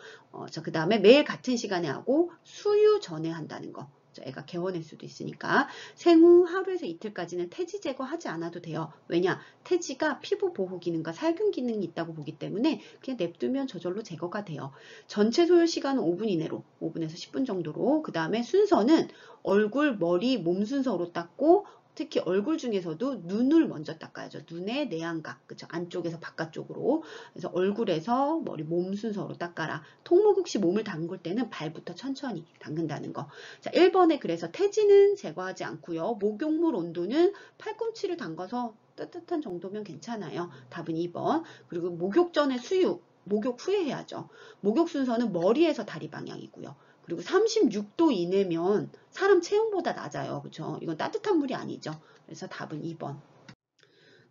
자, 그 다음에 매일 같은 시간에 하고 수유 전에 한다는 거. 애가 개원할 수도 있으니까 생후 하루에서 이틀까지는 태지 제거하지 않아도 돼요. 왜냐? 태지가 피부 보호 기능과 살균 기능이 있다고 보기 때문에 그냥 냅두면 저절로 제거가 돼요. 전체 소요 시간은 5분 이내로 5분에서 10분 정도로 그 다음에 순서는 얼굴, 머리, 몸 순서로 닦고 특히 얼굴 중에서도 눈을 먼저 닦아야죠. 눈의 내안각, 그쵸? 안쪽에서 바깥쪽으로. 그래서 얼굴에서 머리, 몸 순서로 닦아라. 통목욕 시 몸을 담글 때는 발부터 천천히 담근다는 거. 자, 1번에 그래서 태지는 제거하지 않고요. 목욕물 온도는 팔꿈치를 담가서 따뜻한 정도면 괜찮아요. 답은 2번. 그리고 목욕 전에 수유, 목욕 후에 해야죠. 목욕 순서는 머리에서 다리 방향이고요. 그리고 36도 이내면 사람 체온보다 낮아요. 그렇죠? 이건 따뜻한 물이 아니죠. 그래서 답은 2번.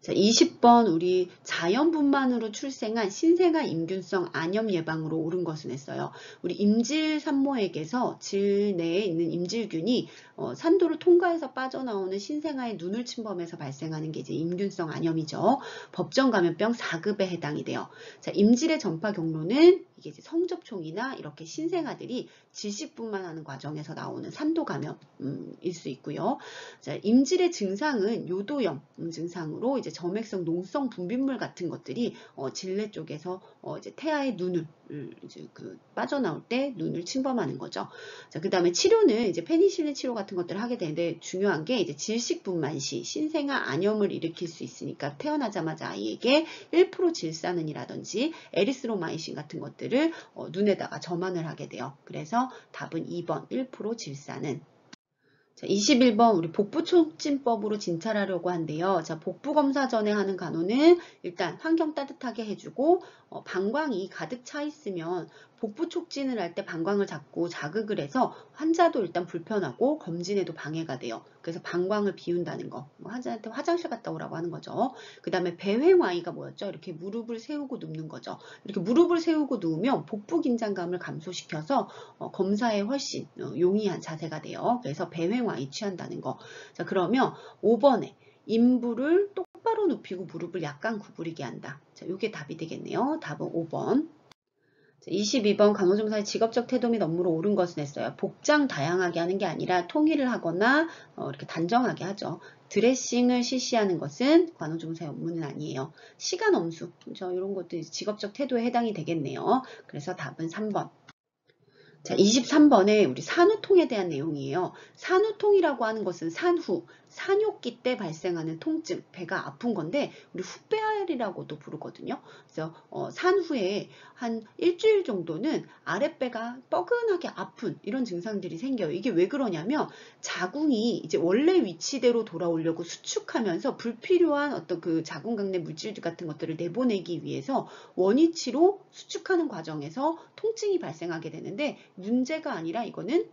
자, 20번 우리 자연분만으로 출생한 신생아 임균성 안염 예방으로 옳은 것은 했어요. 우리 임질 산모에게서 질 내에 있는 임질균이 산도를 통과해서 빠져나오는 신생아의 눈을 침범해서 발생하는 게 이제 임균성 안염이죠. 법정 감염병 4급에 해당이 돼요. 자, 임질의 전파 경로는 이게 이제 성접촉이나 이렇게 신생아들이 질식분만하는 과정에서 나오는 산도 감염일 수 있고요. 자, 임질의 증상은 요도염 증상으로 이제 점액성 농성 분비물 같은 것들이 질내 쪽에서 이제 태아의 눈을 이제 빠져나올 때 눈을 침범하는 거죠. 자, 그 다음에 치료는 이제 페니실린 치료 같은 것들을 하게 되는데 중요한 게 이제 질식분만 시 신생아 안염을 일으킬 수 있으니까 태어나자마자 아이에게 1% 질산은이라든지 에리스로마이신 같은 것들을 눈에다가 점안을 하게 돼요. 그래서 답은 2번 1% 질산은. 자, 21번 우리 복부촉진법으로 진찰하려고 한대요. 자, 복부 검사 전에 하는 간호는 일단 환경 따뜻하게 해주고 방광이 가득 차 있으면 복부 촉진을 할 때 방광을 자꾸 자극을 해서 환자도 일단 불편하고 검진에도 방해가 돼요. 그래서 방광을 비운다는 거. 환자한테 화장실 갔다 오라고 하는 거죠. 그 다음에 배회와이가 뭐였죠? 이렇게 무릎을 세우고 눕는 거죠. 이렇게 무릎을 세우고 누우면 복부 긴장감을 감소시켜서 검사에 훨씬 용이한 자세가 돼요. 그래서 배회와이 취한다는 거. 자, 그러면 5번에 인부를 똑바로 눕히고 무릎을 약간 구부리게 한다. 자, 이게 답이 되겠네요. 답은 5번. 22번 간호조무사의 직업적 태도 및 업무로 옳은 것은 했어요. 복장 다양하게 하는 게 아니라 통일을 하거나 이렇게 단정하게 하죠. 드레싱을 실시하는 것은 간호조무사의 업무는 아니에요. 시간 엄수, 그렇죠? 이런 것도 직업적 태도에 해당이 되겠네요. 그래서 답은 3번. 자, 23번에 우리 산후통에 대한 내용이에요. 산후통이라고 하는 것은 산후, 산욕기 때 발생하는 통증, 배가 아픈 건데 우리 훗배알이라고도 부르거든요. 그래서 산후에 한 일주일 정도는 아랫배가 뻐근하게 아픈 이런 증상들이 생겨요. 이게 왜 그러냐면 자궁이 이제 원래 위치대로 돌아오려고 수축하면서 불필요한 어떤 그 자궁강내 물질 같은 것들을 내보내기 위해서 원위치로 수축하는 과정에서 통증이 발생하게 되는데 문제가 아니라 이거는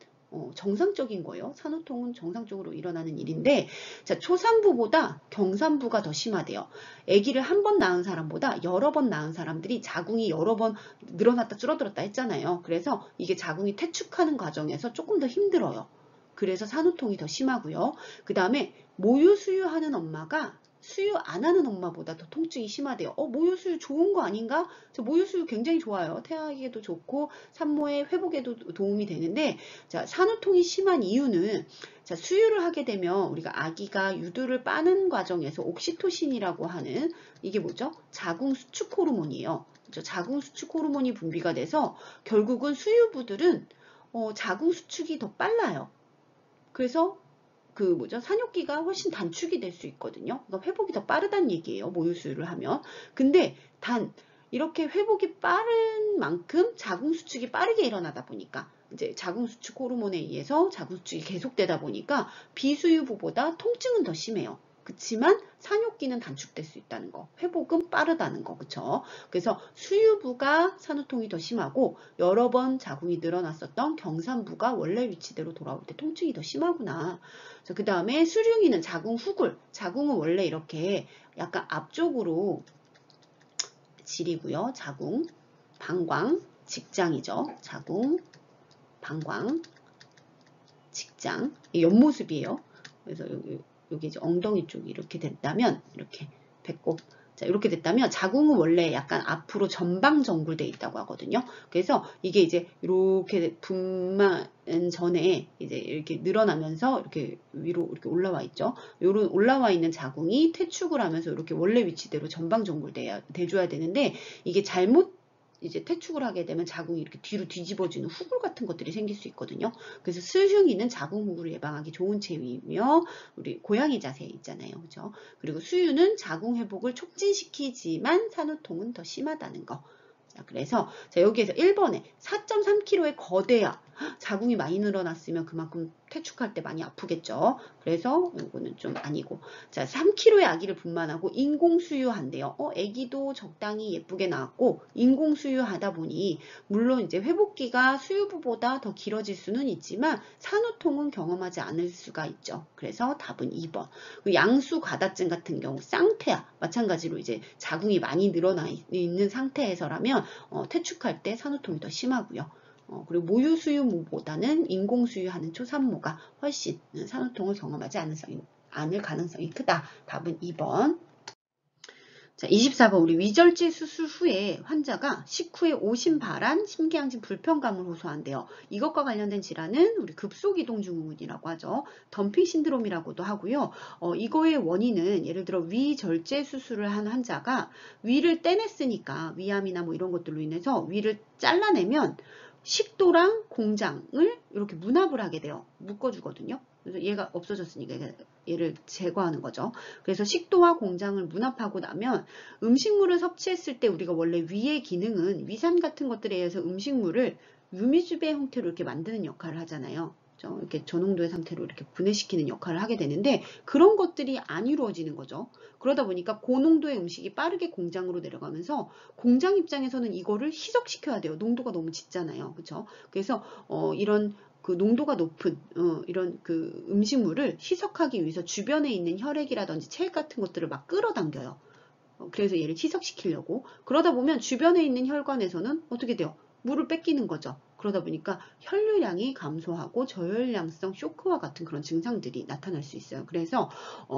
정상적인 거예요. 산후통은 정상적으로 일어나는 일인데 자, 초산부보다 경산부가 더 심하대요. 아기를 한 번 낳은 사람보다 여러 번 낳은 사람들이 자궁이 여러 번 늘어났다 줄어들었다 했잖아요. 그래서 이게 자궁이 퇴축하는 과정에서 조금 더 힘들어요. 그래서 산후통이 더 심하고요. 그 다음에 모유 수유하는 엄마가 수유 안 하는 엄마보다 더 통증이 심하대요. 모유 수유 좋은 거 아닌가? 저 모유 수유 굉장히 좋아요. 태아에게도 좋고 산모의 회복에도 도움이 되는데 자, 산후통이 심한 이유는 자, 수유를 하게 되면 우리가 아기가 유두를 빠는 과정에서 옥시토신이라고 하는 이게 뭐죠? 자궁 수축 호르몬이에요. 그렇죠? 자궁 수축 호르몬이 분비가 돼서 결국은 수유부들은 자궁 수축이 더 빨라요. 그래서 그 뭐죠? 산욕기가 훨씬 단축이 될 수 있거든요. 그러니까 회복이 더 빠르다는 얘기예요. 모유수유를 하면. 근데 단 이렇게 회복이 빠른 만큼 자궁 수축이 빠르게 일어나다 보니까 이제 자궁 수축 호르몬에 의해서 자궁 수축이 계속되다 보니까 비수유부보다 통증은 더 심해요. 그렇지만 산욕기는 단축될 수 있다는 거, 회복은 빠르다는 거, 그쵸? 그래서 수유부가 산후통이 더 심하고 여러 번 자궁이 늘어났었던 경산부가 원래 위치대로 돌아올 때 통증이 더 심하구나. 그 다음에 수룡이는 자궁 후굴, 자궁은 원래 이렇게 약간 앞쪽으로 질이고요. 자궁, 방광, 직장이죠. 자궁, 방광, 직장, 옆모습이에요. 그래서 여기 이제 엉덩이 쪽이 이렇게 됐다면 이렇게 배꼽 자 이렇게 됐다면 자궁은 원래 약간 앞으로 전방 정굴돼 있다고 하거든요. 그래서 이게 이제 이렇게 분만 전에 이제 이렇게 늘어나면서 이렇게 위로 이렇게 올라와 있죠. 요런 올라와 있는 자궁이 퇴축을 하면서 이렇게 원래 위치대로 전방 정굴돼야 돼줘야 되는데 이게 잘못 이제 퇴축을 하게 되면 자궁이 이렇게 뒤로 뒤집어지는 후굴 같은 것들이 생길 수 있거든요. 그래서 수흉이는 자궁 후굴을 예방하기 좋은 체위이며 우리 고양이 자세 있잖아요. 그죠? 그리고 수유는 자궁 회복을 촉진시키지만 산후통은 더 심하다는 거. 자, 그래서 자, 여기에서 1번에 4.3kg의 거대야. 자궁이 많이 늘어났으면 그만큼 퇴축할 때 많이 아프겠죠. 그래서 이거는 좀 아니고. 자, 3kg의 아기를 분만하고 인공수유한대요. 아기도 적당히 예쁘게 나왔고 인공수유하다 보니 물론 이제 회복기가 수유부보다 더 길어질 수는 있지만 산후통은 경험하지 않을 수가 있죠. 그래서 답은 2번. 양수 과다증 같은 경우 쌍태아 마찬가지로 이제 자궁이 많이 늘어나 있는 상태에서라면 퇴축할 때 산후통이 더 심하고요. 그리고 모유수유모보다는 인공수유하는 초산모가 훨씬 산후통을 경험하지 않을 가능성이 크다. 답은 2번. 자, 24번 우리 위절제 수술 후에 환자가 식후에 오심발한 심계양진 불편감을 호소한대요. 이것과 관련된 질환은 우리 급속이동 증후군이라고 하죠. 덤핑 신드롬이라고도 하고요. 이거의 원인은 예를 들어 위절제 수술을 한 환자가 위를 떼냈으니까 위암이나 뭐 이런 것들로 인해서 위를 잘라내면 식도랑 공장을 이렇게 문합을 하게 돼요. 묶어주거든요. 그래서 얘가 없어졌으니까 얘를 제거하는 거죠. 그래서 식도와 공장을 문합하고 나면 음식물을 섭취했을 때 우리가 원래 위의 기능은 위산 같은 것들에 의해서 음식물을 유미주배 형태로 이렇게 만드는 역할을 하잖아요. 이렇게 저농도의 상태로 이렇게 분해시키는 역할을 하게 되는데 그런 것들이 안 이루어지는 거죠. 그러다 보니까 고농도의 음식이 빠르게 공장으로 내려가면서 공장 입장에서는 이거를 희석시켜야 돼요. 농도가 너무 짙잖아요. 그렇죠? 그래서 이런 그 농도가 높은 이런 그 음식물을 희석하기 위해서 주변에 있는 혈액이라든지 체액 같은 것들을 막 끌어당겨요. 그래서 얘를 희석시키려고. 그러다 보면 주변에 있는 혈관에서는 어떻게 돼요? 물을 뺏기는 거죠. 그러다 보니까 혈류량이 감소하고 저혈량성 쇼크와 같은 그런 증상들이 나타날 수 있어요. 그래서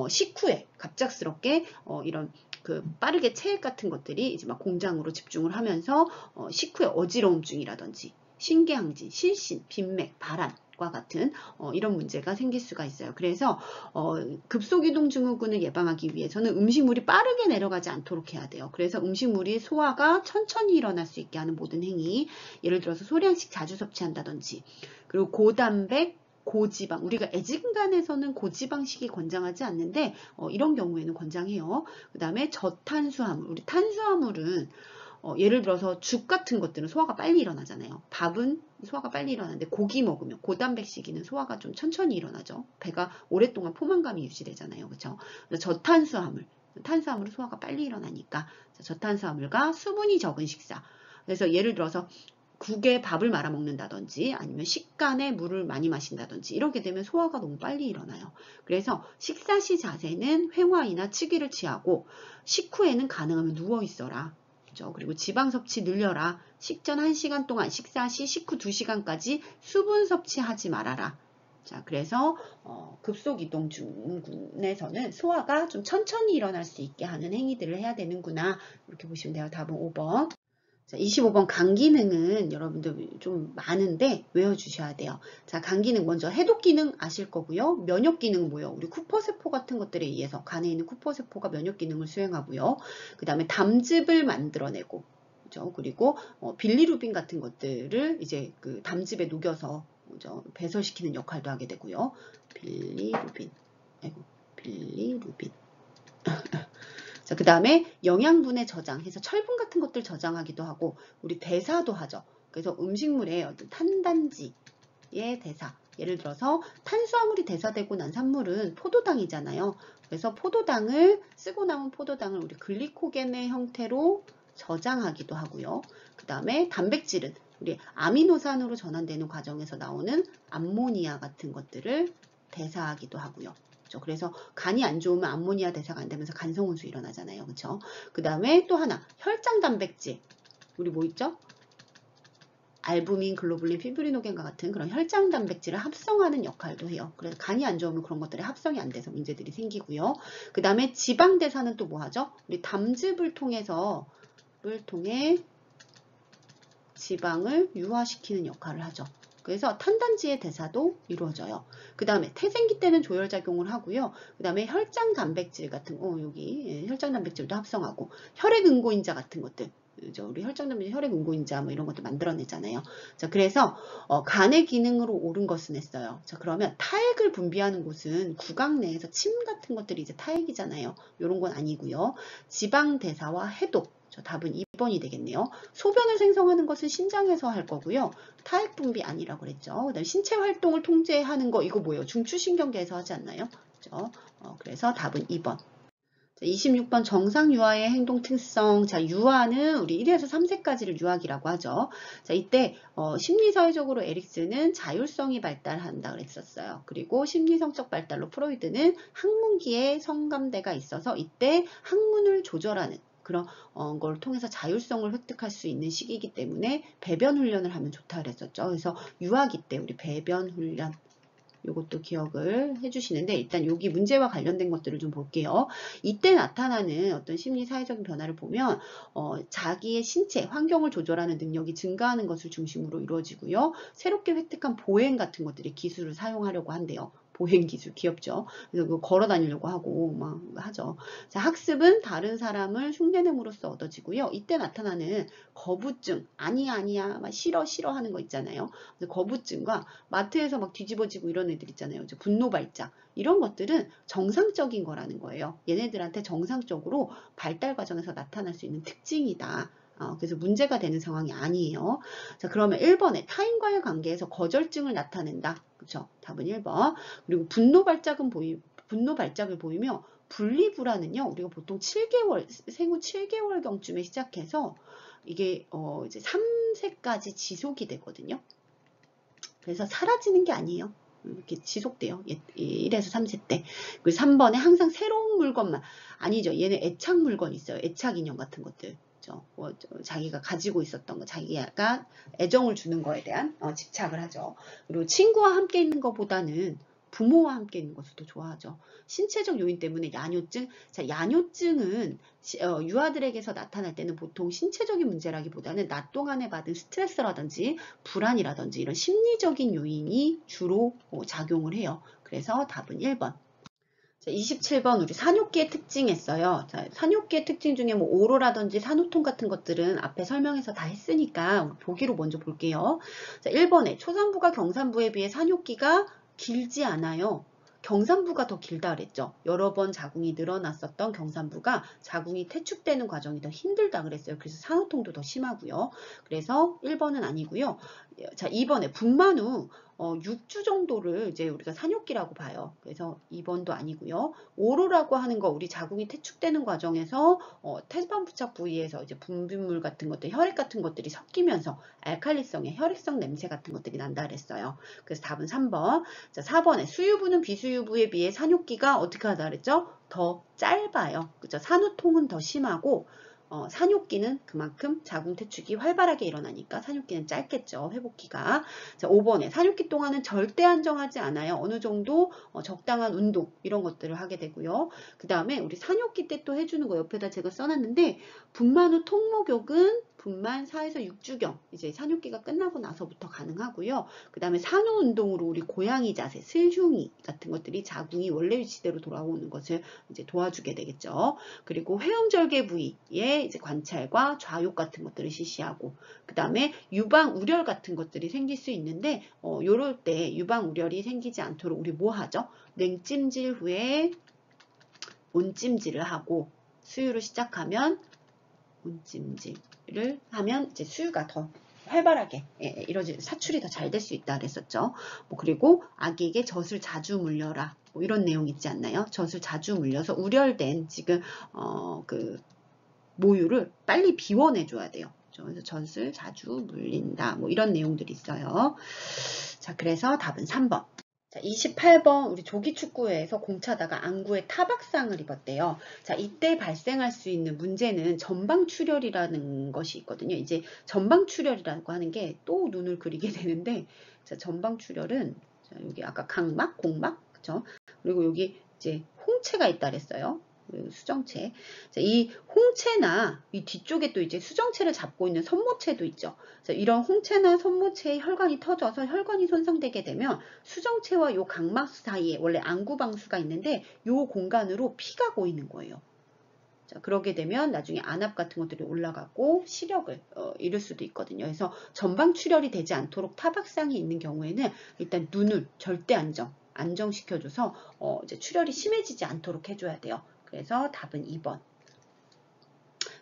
식후에 갑작스럽게 이런 그 빠르게 체액 같은 것들이 이제 막 공장으로 집중을 하면서 식후에 어지러움증이라든지 신개항진, 실신, 빈맥, 발한 과 같은 이런 문제가 생길 수가 있어요. 그래서 급속이동 증후군을 예방하기 위해서는 음식물이 빠르게 내려가지 않도록 해야 돼요. 그래서 음식물이 소화가 천천히 일어날 수 있게 하는 모든 행위, 예를 들어서 소량씩 자주 섭취한다든지, 그리고 고단백, 고지방, 우리가 애진간에서는 고지방식이 권장하지 않는데 이런 경우에는 권장해요. 그 다음에 저탄수화물, 우리 탄수화물은 예를 들어서 죽 같은 것들은 소화가 빨리 일어나잖아요. 밥은 소화가 빨리 일어나는데 고기 먹으면 고단백식이는 소화가 좀 천천히 일어나죠. 배가 오랫동안 포만감이 유지되잖아요. 그렇죠? 저탄수화물, 탄수화물은 소화가 빨리 일어나니까 저탄수화물과 수분이 적은 식사. 그래서 예를 들어서 국에 밥을 말아 먹는다든지 아니면 식간에 물을 많이 마신다든지 이렇게 되면 소화가 너무 빨리 일어나요. 그래서 식사 시 자세는 횡화이나 치기를 취하고 식후에는 가능하면 누워 있어라. 그리고 지방 섭취 늘려라. 식전 1시간 동안, 식사 시 식후 2시간까지 수분 섭취하지 말아라. 자, 그래서 급속이동 증후군에서는 소화가 좀 천천히 일어날 수 있게 하는 행위들을 해야 되는구나. 이렇게 보시면 돼요. 답은 5번. 자, 25번 간 기능은 여러분들 좀 많은데 외워주셔야 돼요. 자, 간 기능 먼저 해독 기능 아실 거고요. 면역 기능은 뭐예요? 우리 쿠퍼세포 같은 것들에 의해서 간에 있는 쿠퍼세포가 면역 기능을 수행하고요. 그 다음에 담즙을 만들어내고, 그죠? 그리고 빌리루빈 같은 것들을 이제 그 담즙에 녹여서 그죠? 배설시키는 역할도 하게 되고요. 빌리루빈, 아이고, 빌리루빈. 자, 그 다음에 영양분의 저장해서 철분 같은 것들 저장하기도 하고 우리 대사도 하죠. 그래서 음식물의 어떤 탄단지의 대사, 예를 들어서 탄수화물이 대사되고 난 산물은 포도당이잖아요. 그래서 포도당을 쓰고 남은 포도당을 우리 글리코겐의 형태로 저장하기도 하고요. 그 다음에 단백질은 우리 아미노산으로 전환되는 과정에서 나오는 암모니아 같은 것들을 대사하기도 하고요. 그래서 간이 안 좋으면 암모니아 대사가 안 되면서 간성혼수 일어나잖아요. 그렇죠? 그 다음에 또 하나 혈장 단백질, 우리 뭐 있죠? 알부민, 글로불린, 피브리노겐과 같은 그런 혈장 단백질을 합성하는 역할도 해요. 그래서 간이 안 좋으면 그런 것들이 합성이 안 돼서 문제들이 생기고요. 그 다음에 지방 대사는 또 뭐 하죠? 우리 담즙을 통해 지방을 유화시키는 역할을 하죠. 그래서 탄단지의 대사도 이루어져요. 그 다음에 태생기 때는 조혈작용을 하고요. 그 다음에 혈장 단백질 같은 여기 혈장 단백질도 합성하고 혈액 응고인자 같은 것들, 우리 혈장 단백질, 혈액 응고인자 뭐 이런 것도 만들어내잖아요. 자, 그래서 간의 기능으로 옳은 것은 했어요. 자, 그러면 타액을 분비하는 곳은 구강 내에서 침 같은 것들이 이제 타액이잖아요. 이런 건 아니고요. 지방 대사와 해독. 답은 2번이 되겠네요. 소변을 생성하는 것은 신장에서 할 거고요. 타액 분비 아니라고 그랬죠. 그다음에 신체 활동을 통제하는 거 이거 뭐예요? 중추신경계에서 하지 않나요? 그렇죠? 그래서 답은 2번. 자, 26번 정상 유아의 행동 특성. 자, 유아는 우리 1에서 3세까지를 유아기라고 하죠. 자, 이때 심리사회적으로 에릭슨은 자율성이 발달한다 그랬었어요. 그리고 심리성적 발달로 프로이드는 학문기에 성감대가 있어서 이때 학문을 조절하는 그런 걸 통해서 자율성을 획득할 수 있는 시기이기 때문에 배변 훈련을 하면 좋다 그랬었죠. 그래서 유아기 때 우리 배변 훈련 이것도 기억을 해주시는데 일단 여기 문제와 관련된 것들을 좀 볼게요. 이때 나타나는 어떤 심리 사회적인 변화를 보면 자기의 신체, 환경을 조절하는 능력이 증가하는 것을 중심으로 이루어지고요. 새롭게 획득한 보행 같은 것들이 기술을 사용하려고 한대요. 보행 기술 귀엽죠. 그래서 그거 걸어 다니려고 하고 막 하죠. 자, 학습은 다른 사람을 흉내냄으로써 얻어지고요. 이때 나타나는 거부증, 아니야, 막 싫어 하는 거 있잖아요. 거부증과 마트에서 막 뒤집어지고 이런 애들 있잖아요. 분노 발작. 이런 것들은 정상적인 거라는 거예요. 얘네들한테 정상적으로 발달 과정에서 나타날 수 있는 특징이다. 그래서 문제가 되는 상황이 아니에요. 자, 그러면 1번에 타인과의 관계에서 거절증을 나타낸다. 그쵸? 답은 1번. 그리고 분노 발작을 보이며 분리불안은요, 우리가 보통 7개월, 생후 7개월경쯤에 시작해서 이게 이제 3세까지 지속이 되거든요. 그래서 사라지는 게 아니에요. 이렇게 지속돼요. 1에서 3세 때. 그리고 3번에 항상 새로운 물건만. 아니죠. 얘는 애착 물건 있어요. 애착 인형 같은 것들. 자기가 가지고 있었던 거, 자기가 애정을 주는 거에 대한 집착을 하죠. 그리고 친구와 함께 있는 것보다는 부모와 함께 있는 것을 더 좋아하죠. 신체적 요인 때문에 야뇨증. 자, 야뇨증은 유아들에게서 나타날 때는 보통 신체적인 문제라기보다는 낮 동안에 받은 스트레스라든지 불안이라든지 이런 심리적인 요인이 주로 작용을 해요. 그래서 답은 1번. 자, 27번 우리 산욕기의 특징 했어요. 자, 산욕기의 특징 중에 뭐 오로라든지 산후통 같은 것들은 앞에 설명해서 다 했으니까 보기로 먼저 볼게요. 자, 1번에 초산부가 경산부에 비해 산욕기가 길지 않아요. 경산부가 더 길다 그랬죠. 여러 번 자궁이 늘어났었던 경산부가 자궁이 퇴축되는 과정이 더 힘들다 그랬어요. 그래서 산후통도 더 심하고요. 그래서 1번은 아니고요. 자, 2번에 분만 후 6주 정도를 이제 우리가 산욕기라고 봐요. 그래서 2번도 아니고요. 오로라고 하는 거 우리 자궁이 퇴축되는 과정에서 태반 부착 부위에서 이제 분비물 같은 것들, 혈액 같은 것들이 섞이면서 알칼리성의 혈액성 냄새 같은 것들이 난다 그랬어요. 그래서 답은 3번. 자, 4번에 수유부는 비수유부에 비해 산욕기가 어떻게 하다 그랬죠? 더 짧아요. 그죠? 산후통은 더 심하고 산욕기는 그만큼 자궁 퇴축이 활발하게 일어나니까 산욕기는 짧겠죠. 회복기가. 자, 5번에 산욕기 동안은 절대 안정하지 않아요. 어느 정도 적당한 운동 이런 것들을 하게 되고요. 그 다음에 우리 산욕기 때 또 해주는 거 옆에다 제가 써놨는데 분만 후 통목욕은 분만 4에서 6주경 이제 산욕기가 끝나고 나서부터 가능하고요. 그 다음에 산후 운동으로 우리 고양이 자세, 슬흉이 같은 것들이 자궁이 원래 위치대로 돌아오는 것을 이제 도와주게 되겠죠. 그리고 회음절개 부위의 이제 관찰과 좌욕 같은 것들을 실시하고 그 다음에 유방 우렬 같은 것들이 생길 수 있는데 요럴 때 유방 우렬이 생기지 않도록 우리 뭐 하죠? 냉찜질 후에 온찜질을 하고 수유를 시작하면 온찜질을 하면 이제 수유가 더 활발하게 이루어질 사출이 더 잘 될 수 있다 그랬었죠. 그리고 아기에게 젖을 자주 물려라. 이런 내용 있지 않나요? 젖을 자주 물려서 우렬된 지금 그 모유를 빨리 비워내줘야 돼요. 그래서 젖을 자주 물린다. 이런 내용들이 있어요. 자, 그래서 답은 3번. 자, 28번 우리 조기축구회에서 공차다가 안구에 타박상을 입었대요. 자, 이때 발생할 수 있는 문제는 전방출혈이라는 것이 있거든요. 이제 전방출혈이라고 하는 게 또 눈을 그리게 되는데, 자, 전방출혈은 자, 여기 아까 각막, 공막, 그죠? 그리고 여기 이제 홍채가 있다 그랬어요. 수정체. 자, 이 홍채나 이 뒤쪽에 또 이제 수정체를 잡고 있는 선모체도 있죠. 자, 이런 홍채나 선모체의 혈관이 터져서 혈관이 손상되게 되면 수정체와 요 각막 사이에 원래 안구방수가 있는데 요 공간으로 피가 고이는 거예요. 자, 그러게 되면 나중에 안압 같은 것들이 올라가고 시력을 잃을 수도 있거든요. 그래서 전방 출혈이 되지 않도록 타박상이 있는 경우에는 일단 눈을 절대 안정시켜줘서 이제 출혈이 심해지지 않도록 해줘야 돼요. 그래서 답은 2번.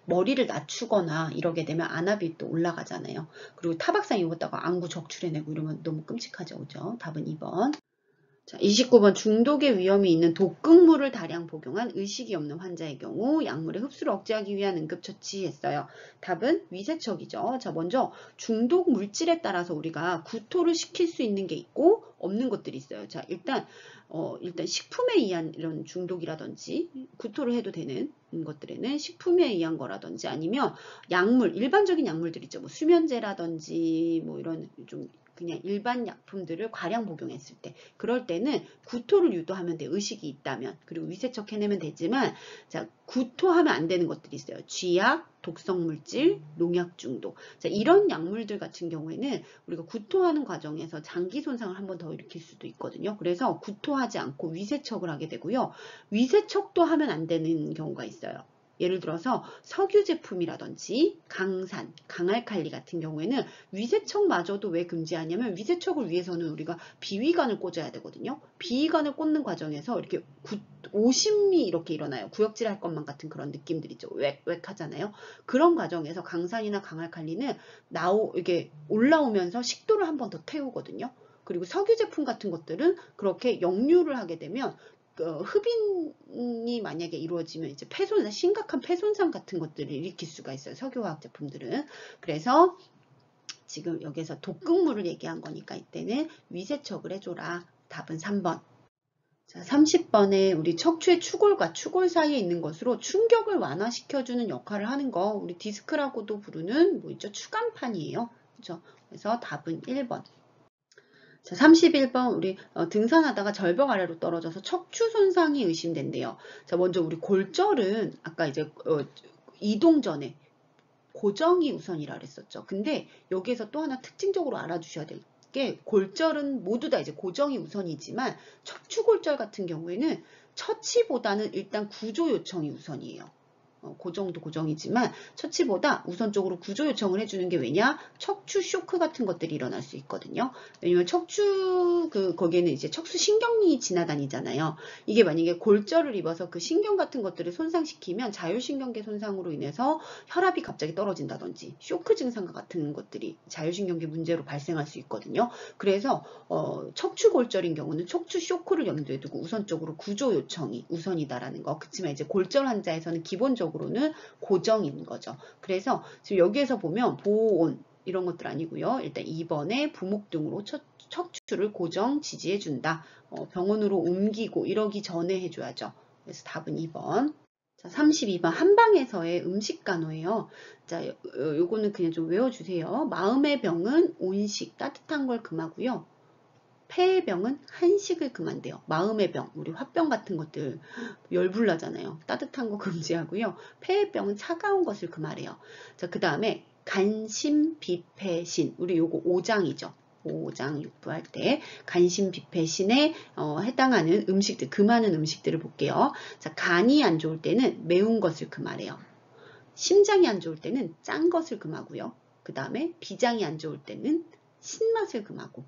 머리를 낮추거나 이러게 되면 안압이 또 올라가잖아요. 그리고 타박상 입었다가 안구 적출해내고 이러면 너무 끔찍하죠. 그죠? 답은 2번. 자, 29번 중독의 위험이 있는 독극물을 다량 복용한 의식이 없는 환자의 경우 약물의 흡수를 억제하기 위한 응급처치했어요. 답은 위세척이죠. 자, 먼저 중독 물질에 따라서 우리가 구토를 시킬 수 있는 게 있고 없는 것들이 있어요. 자, 일단 식품에 의한 이런 중독이라든지 구토를 해도 되는 것들에는 식품에 의한 거라든지 아니면 약물, 일반적인 약물들 있죠. 수면제라든지 이런 좀 그냥 일반 약품들을 과량 복용했을 때 그럴 때는 구토를 유도하면 돼. 의식이 있다면. 그리고 위세척 해내면 되지만 자, 구토하면 안 되는 것들이 있어요. 쥐약, 독성물질, 농약 중독. 자, 이런 약물들 같은 경우에는 우리가 구토하는 과정에서 장기 손상을 한 번 더 일으킬 수도 있거든요. 그래서 구토하지 않고 위세척을 하게 되고요. 위세척도 하면 안 되는 경우가 있어요. 예를 들어서 석유 제품이라든지 강산, 강알칼리 같은 경우에는 위세척마저도 왜 금지하냐면 위세척을 위해서는 우리가 비위관을 꽂아야 되거든요. 비위관을 꽂는 과정에서 이렇게 오심이 이렇게 일어나요. 구역질할 것만 같은 그런 느낌들 있죠. 웩웩 하잖아요. 그런 과정에서 강산이나 강알칼리는 이게 올라오면서 식도를 한 번 더 태우거든요. 그리고 석유 제품 같은 것들은 그렇게 역류를 하게 되면 흡인이 만약에 이루어지면 이제 심각한 폐손상 같은 것들을 일으킬 수가 있어요. 석유화학 제품들은. 그래서 지금 여기서 독극물을 얘기한 거니까 이때는 위세척을 해줘라. 답은 3번. 자, 30번에 우리 척추의 추골과 추골 사이에 있는 것으로 충격을 완화시켜주는 역할을 하는 거, 우리 디스크라고도 부르는 뭐 있죠? 추간판이에요. 그죠? 그래서 답은 1번. 자, 31번 우리 등산하다가 절벽 아래로 떨어져서 척추 손상이 의심된대요. 자, 먼저 우리 골절은 아까 이제 이동 전에 고정이 우선이라 그랬었죠. 근데 여기에서 또 하나 특징적으로 알아주셔야 될 게 골절은 모두 다 이제 고정이 우선이지만 척추 골절 같은 경우에는 처치보다는 일단 구조 요청이 우선이에요. 고정도 고정이지만 처치보다 우선적으로 구조 요청을 해주는 게 왜냐? 척추 쇼크 같은 것들이 일어날 수 있거든요. 왜냐면 거기에는 이제 척수 신경이 지나다니잖아요. 이게 만약에 골절을 입어서 그 신경 같은 것들을 손상시키면 자율신경계 손상으로 인해서 혈압이 갑자기 떨어진다든지 쇼크 증상과 같은 것들이 자율신경계 문제로 발생할 수 있거든요. 그래서 척추 골절인 경우는 척추 쇼크를 염두에 두고 우선적으로 구조 요청이 우선이다라는 거. 그렇지만 이제 골절 환자에서는 기본적으로는 고정인 거죠. 그래서 지금 여기에서 보면 보온 이런 것들 아니고요. 일단 2번에 부목 등으로 척추를 고정 지지해 준다. 병원으로 옮기고 이러기 전에 해줘야죠. 그래서 답은 2번. 자, 32번 한방에서의 음식 간호예요. 자, 요거는 그냥 좀 외워주세요. 마음의 병은 온식, 따뜻한 걸 금하고요. 폐의 병은 한식을 금한대요. 마음의 병, 우리 화병 같은 것들 열불나잖아요. 따뜻한 거 금지하고요. 폐의 병은 차가운 것을 금하래요. 자, 그 다음에 간심, 비폐신, 우리 요거 5장이죠. 5장 육부할 때 간심, 비폐신에 해당하는 음식들, 금하는 음식들을 볼게요. 자, 간이 안 좋을 때는 매운 것을 금하래요. 심장이 안 좋을 때는 짠 것을 금하고요. 그 다음에 비장이 안 좋을 때는 신맛을 금하고,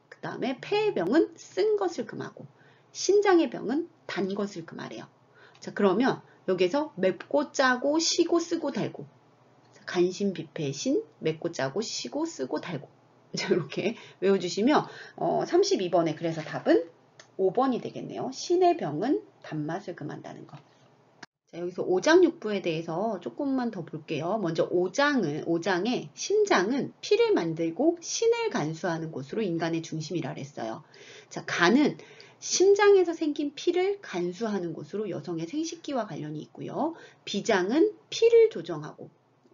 그 다음에 폐의 병은 쓴 것을 금하고, 신장의 병은 단 것을 금하래요. 자, 그러면 여기서 맵고 짜고 시고 쓰고 달고, 간신 비폐신, 맵고 짜고 시고 쓰고 달고, 자, 이렇게 외워주시면 32번에 그래서 답은 5번이 되겠네요. 신의 병은 단맛을 금한다는 거. 자, 여기서 오장육부에 대해서 조금만 더 볼게요. 먼저 오장의 심장은 피를 만들고 신을 간수하는 곳으로 인간의 중심이라 그랬어요. 자, 간은 심장에서 생긴 피를 간수하는 곳으로 여성의 생식기와 관련이 있고요. 비장은 피를 조정하고,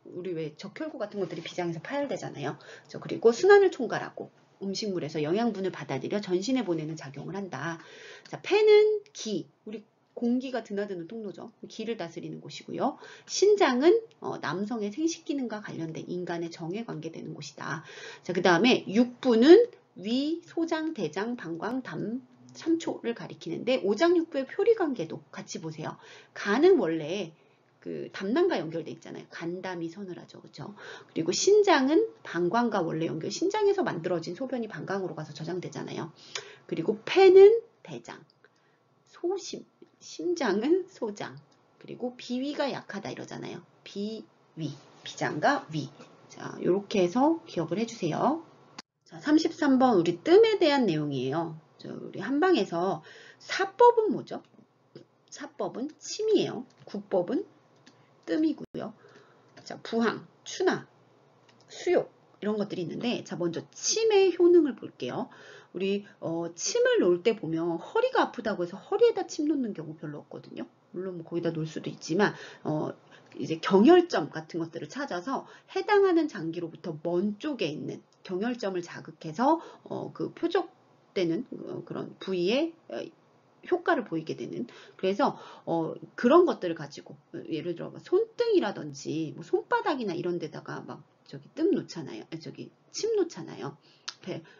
우리 왜 적혈구 같은 것들이 비장에서 파열되잖아요. 그리고 순환을 총괄하고 음식물에서 영양분을 받아들여 전신에 보내는 작용을 한다. 자, 폐는 기, 우리 공기가 드나드는 통로죠. 기를 다스리는 곳이고요. 신장은 남성의 생식 기능과 관련된 인간의 정에 관계되는 곳이다. 자, 그 다음에 육부는 위, 소장, 대장, 방광, 담, 삼초를 가리키는데 오장육부의 표리관계도 같이 보세요. 간은 원래 그 담낭과 연결돼 있잖아요. 간담이 서늘하죠. 그렇죠? 그리고 신장은 방광과 원래 연결, 신장에서 만들어진 소변이 방광으로 가서 저장되잖아요. 그리고 폐는 대장, 심장은 소장, 그리고 비위가 약하다 이러잖아요. 비위, 비장과 위. 자, 이렇게 해서 기억을 해주세요. 자, 33번 우리 뜸에 대한 내용이에요. 우리 한방에서 사법은 뭐죠? 사법은 침이에요. 국법은 뜸이고요. 자, 부항, 추나, 수욕 이런 것들이 있는데, 자, 먼저 침의 효능을 볼게요. 우리 침을 놓을 때 보면 허리가 아프다고 해서 허리에다 침 놓는 경우 별로 없거든요. 물론 뭐 거기다 놓을 수도 있지만 이제 경혈점 같은 것들을 찾아서 해당하는 장기로부터 먼 쪽에 있는 경혈점을 자극해서 그 표적되는 그런 부위에 효과를 보이게 되는, 그래서 그런 것들을 가지고 예를 들어 손등이라든지 뭐 손바닥이나 이런 데다가 막 뜸 놓잖아요. 침 놓잖아요.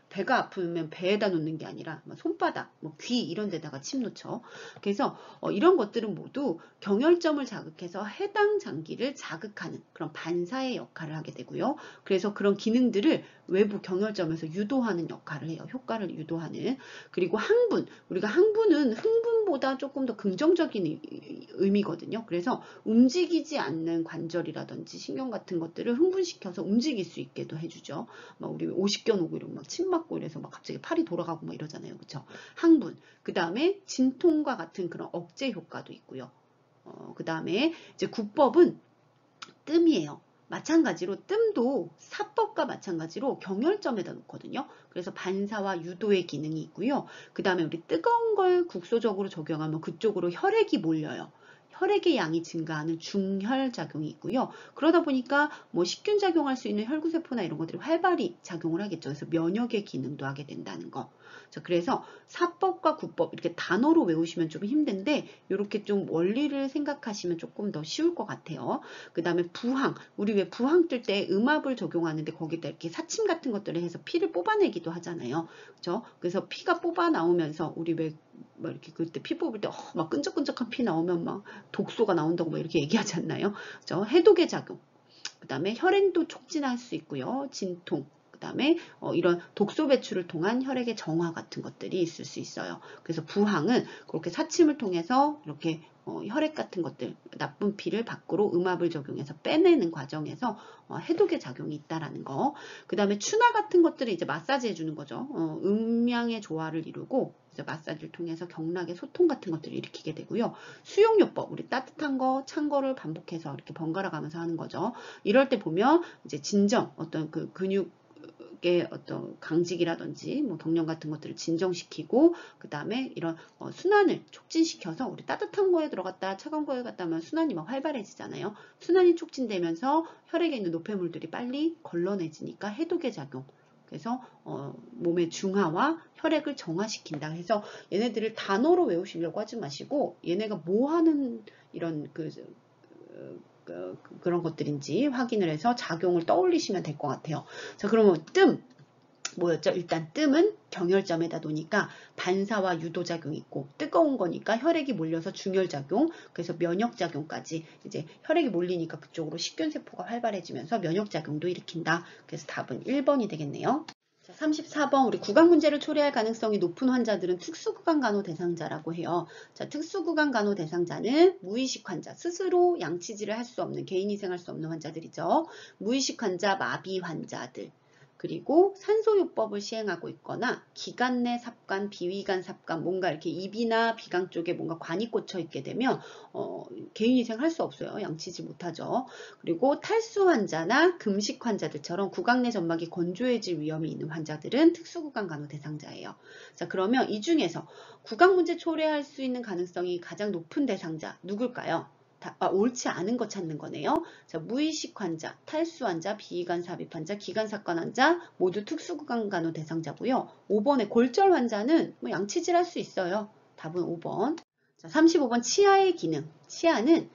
배가 아프면 배에다 놓는 게 아니라 손바닥, 귀 이런 데다가 침 놓죠. 그래서 이런 것들은 모두 경혈점을 자극해서 해당 장기를 자극하는 그런 반사의 역할을 하게 되고요. 그래서 그런 기능들을 외부 경혈점에서 유도하는 역할을 해요. 효과를 유도하는. 그리고 항분, 우리가 항분은 흥분보다 조금 더 긍정적인 의미거든요. 그래서 움직이지 않는 관절이라든지 신경 같은 것들을 흥분시켜서 움직일 수 있게도 해주죠. 막 우리 오십견 오고 이러면 막 침 맞고 이래서 막 갑자기 팔이 돌아가고 막 이러잖아요. 그쵸? 항분. 그 다음에 진통과 같은 그런 억제 효과도 있고요. 그 다음에 이제 구법은 뜸이에요. 마찬가지로 뜸도 사법과 마찬가지로 경혈점에다 놓거든요. 그래서 반사와 유도의 기능이 있고요. 그 다음에 우리 뜨거운 걸 국소적으로 적용하면 그쪽으로 혈액이 몰려요. 혈액의 양이 증가하는 중혈작용이 있고요. 그러다 보니까 뭐 식균 작용할 수 있는 혈구세포나 이런 것들이 활발히 작용을 하겠죠. 그래서 면역의 기능도 하게 된다는 거. 자, 그래서 사법과 구법 이렇게 단어로 외우시면 좀 힘든데 이렇게 좀 원리를 생각하시면 조금 더 쉬울 것 같아요. 그 다음에 부항, 우리 왜 부항 뜰 때 음압을 적용하는데 거기다 이렇게 사침 같은 것들을 해서 피를 뽑아내기도 하잖아요. 그렇죠? 그래서 피가 뽑아 나오면서 우리 왜 막 이렇게 그때 피 뽑을 때 막 끈적끈적한 피 나오면 막 독소가 나온다고 막 이렇게 얘기하지 않나요? 그렇죠? 해독의 작용. 그 다음에 혈행도 촉진할 수 있고요. 진통. 그 다음에 이런 독소 배출을 통한 혈액의 정화 같은 것들이 있을 수 있어요. 그래서 부항은 그렇게 사침을 통해서 이렇게 혈액 같은 것들, 나쁜 피를 밖으로 음압을 적용해서 빼내는 과정에서 해독의 작용이 있다라는 거. 그 다음에 추나 같은 것들을 이제 마사지 해주는 거죠. 음양의 조화를 이루고 이제 마사지를 통해서 경락의 소통 같은 것들을 일으키게 되고요. 수용요법, 우리 따뜻한 거, 찬 거를 반복해서 이렇게 번갈아 가면서 하는 거죠. 이럴 때 보면 이제 진정, 어떤 그 근육의 어떤 강직이라든지 뭐 경련 같은 것들을 진정시키고 그 다음에 이런 순환을 촉진시켜서 우리 따뜻한 거에 들어갔다 차가운 거에 갔다 하면 순환이 막 활발해지잖아요. 순환이 촉진되면서 혈액에 있는 노폐물들이 빨리 걸러내지니까 해독의 작용. 그래서 몸의 중화와 혈액을 정화시킨다. 해서 얘네들을 단어로 외우시려고 하지 마시고 얘네가 뭐 하는 이런 그런 것들인지 확인을 해서 작용을 떠올리시면 될 것 같아요. 자, 그러면 뜸 뭐였죠? 일단 뜸은 경혈점에다 놓으니까 반사와 유도작용이 있고 뜨거운 거니까 혈액이 몰려서 중혈작용, 그래서 면역작용까지 이제 혈액이 몰리니까 그쪽으로 식균세포가 활발해지면서 면역작용도 일으킨다. 그래서 답은 1번이 되겠네요. 34번 우리 구강 문제를 초래할 가능성이 높은 환자들은 특수구강 간호 대상자라고 해요. 자, 특수구강 간호 대상자는 무의식 환자, 스스로 양치질을 할 수 없는, 개인 희생할 수 없는 환자들이죠. 무의식 환자, 마비 환자들. 그리고 산소요법을 시행하고 있거나 기관 내 삽관, 비위관 삽관, 뭔가 이렇게 입이나 비강 쪽에 뭔가 관이 꽂혀 있게 되면 개인위생 할 수 없어요. 양치질 못하죠. 그리고 탈수 환자나 금식 환자들처럼 구강 내 점막이 건조해질 위험이 있는 환자들은 특수구강 간호 대상자예요. 자, 그러면 이 중에서 구강 문제 초래할 수 있는 가능성이 가장 높은 대상자 누굴까요? 옳지 않은 거 찾는 거네요. 자, 무의식 환자, 탈수 환자, 비위관 삽입 환자, 기관사건 환자 모두 특수구강 간호 대상자고요. 5번의 골절 환자는 뭐 양치질 할 수 있어요. 답은 5번. 자, 35번 치아의 기능. 치아는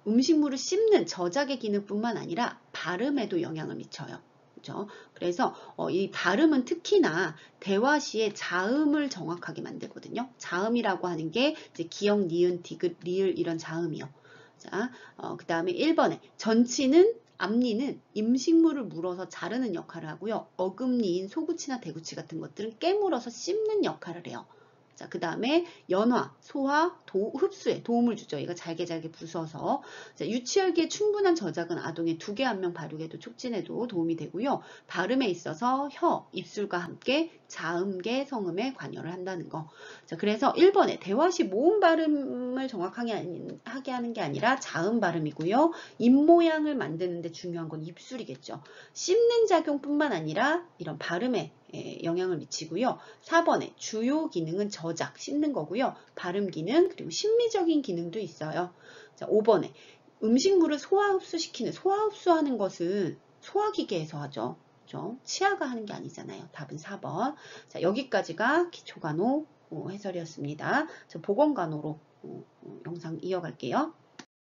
음식물을 씹는 저작의 기능뿐만 아니라 발음에도 영향을 미쳐요. 그렇죠? 그래서 이 발음은 특히나 대화 시에 자음을 정확하게 만들거든요. 자음이라고 하는 게 이제 기역, 니은, 디귿, 리을 이런 자음이요. 자, 그 다음에 1번에 전치는 앞니는 음식물을 물어서 자르는 역할을 하고요. 어금니인 소구치나 대구치 같은 것들은 깨물어서 씹는 역할을 해요. 자, 그 다음에 연화, 소화, 흡수에 도움을 주죠. 얘가 잘게 부숴서. 자, 유치혈기에 충분한 저작은 아동의 두개 안면 발육에도 촉진에도 도움이 되고요. 발음에 있어서 혀, 입술과 함께 자음계 성음에 관여를 한다는 거. 자, 그래서 1번에 대화 시 모음 발음을 정확하게 하게 하는 게 아니라 자음 발음이고요. 입 모양을 만드는 데 중요한 건 입술이겠죠. 씹는 작용뿐만 아니라 이런 발음에 영향을 미치고요. 4번에 주요 기능은 저작, 씹는 거고요. 발음 기능, 그리고 심미적인 기능도 있어요. 자, 5번에 음식물을 소화 흡수시키는, 소화 흡수하는 것은 소화기계에서 하죠. 그렇죠? 치아가 하는 게 아니잖아요. 답은 4번. 자, 여기까지가 기초간호 해설이었습니다. 자, 보건간호로 영상 이어갈게요.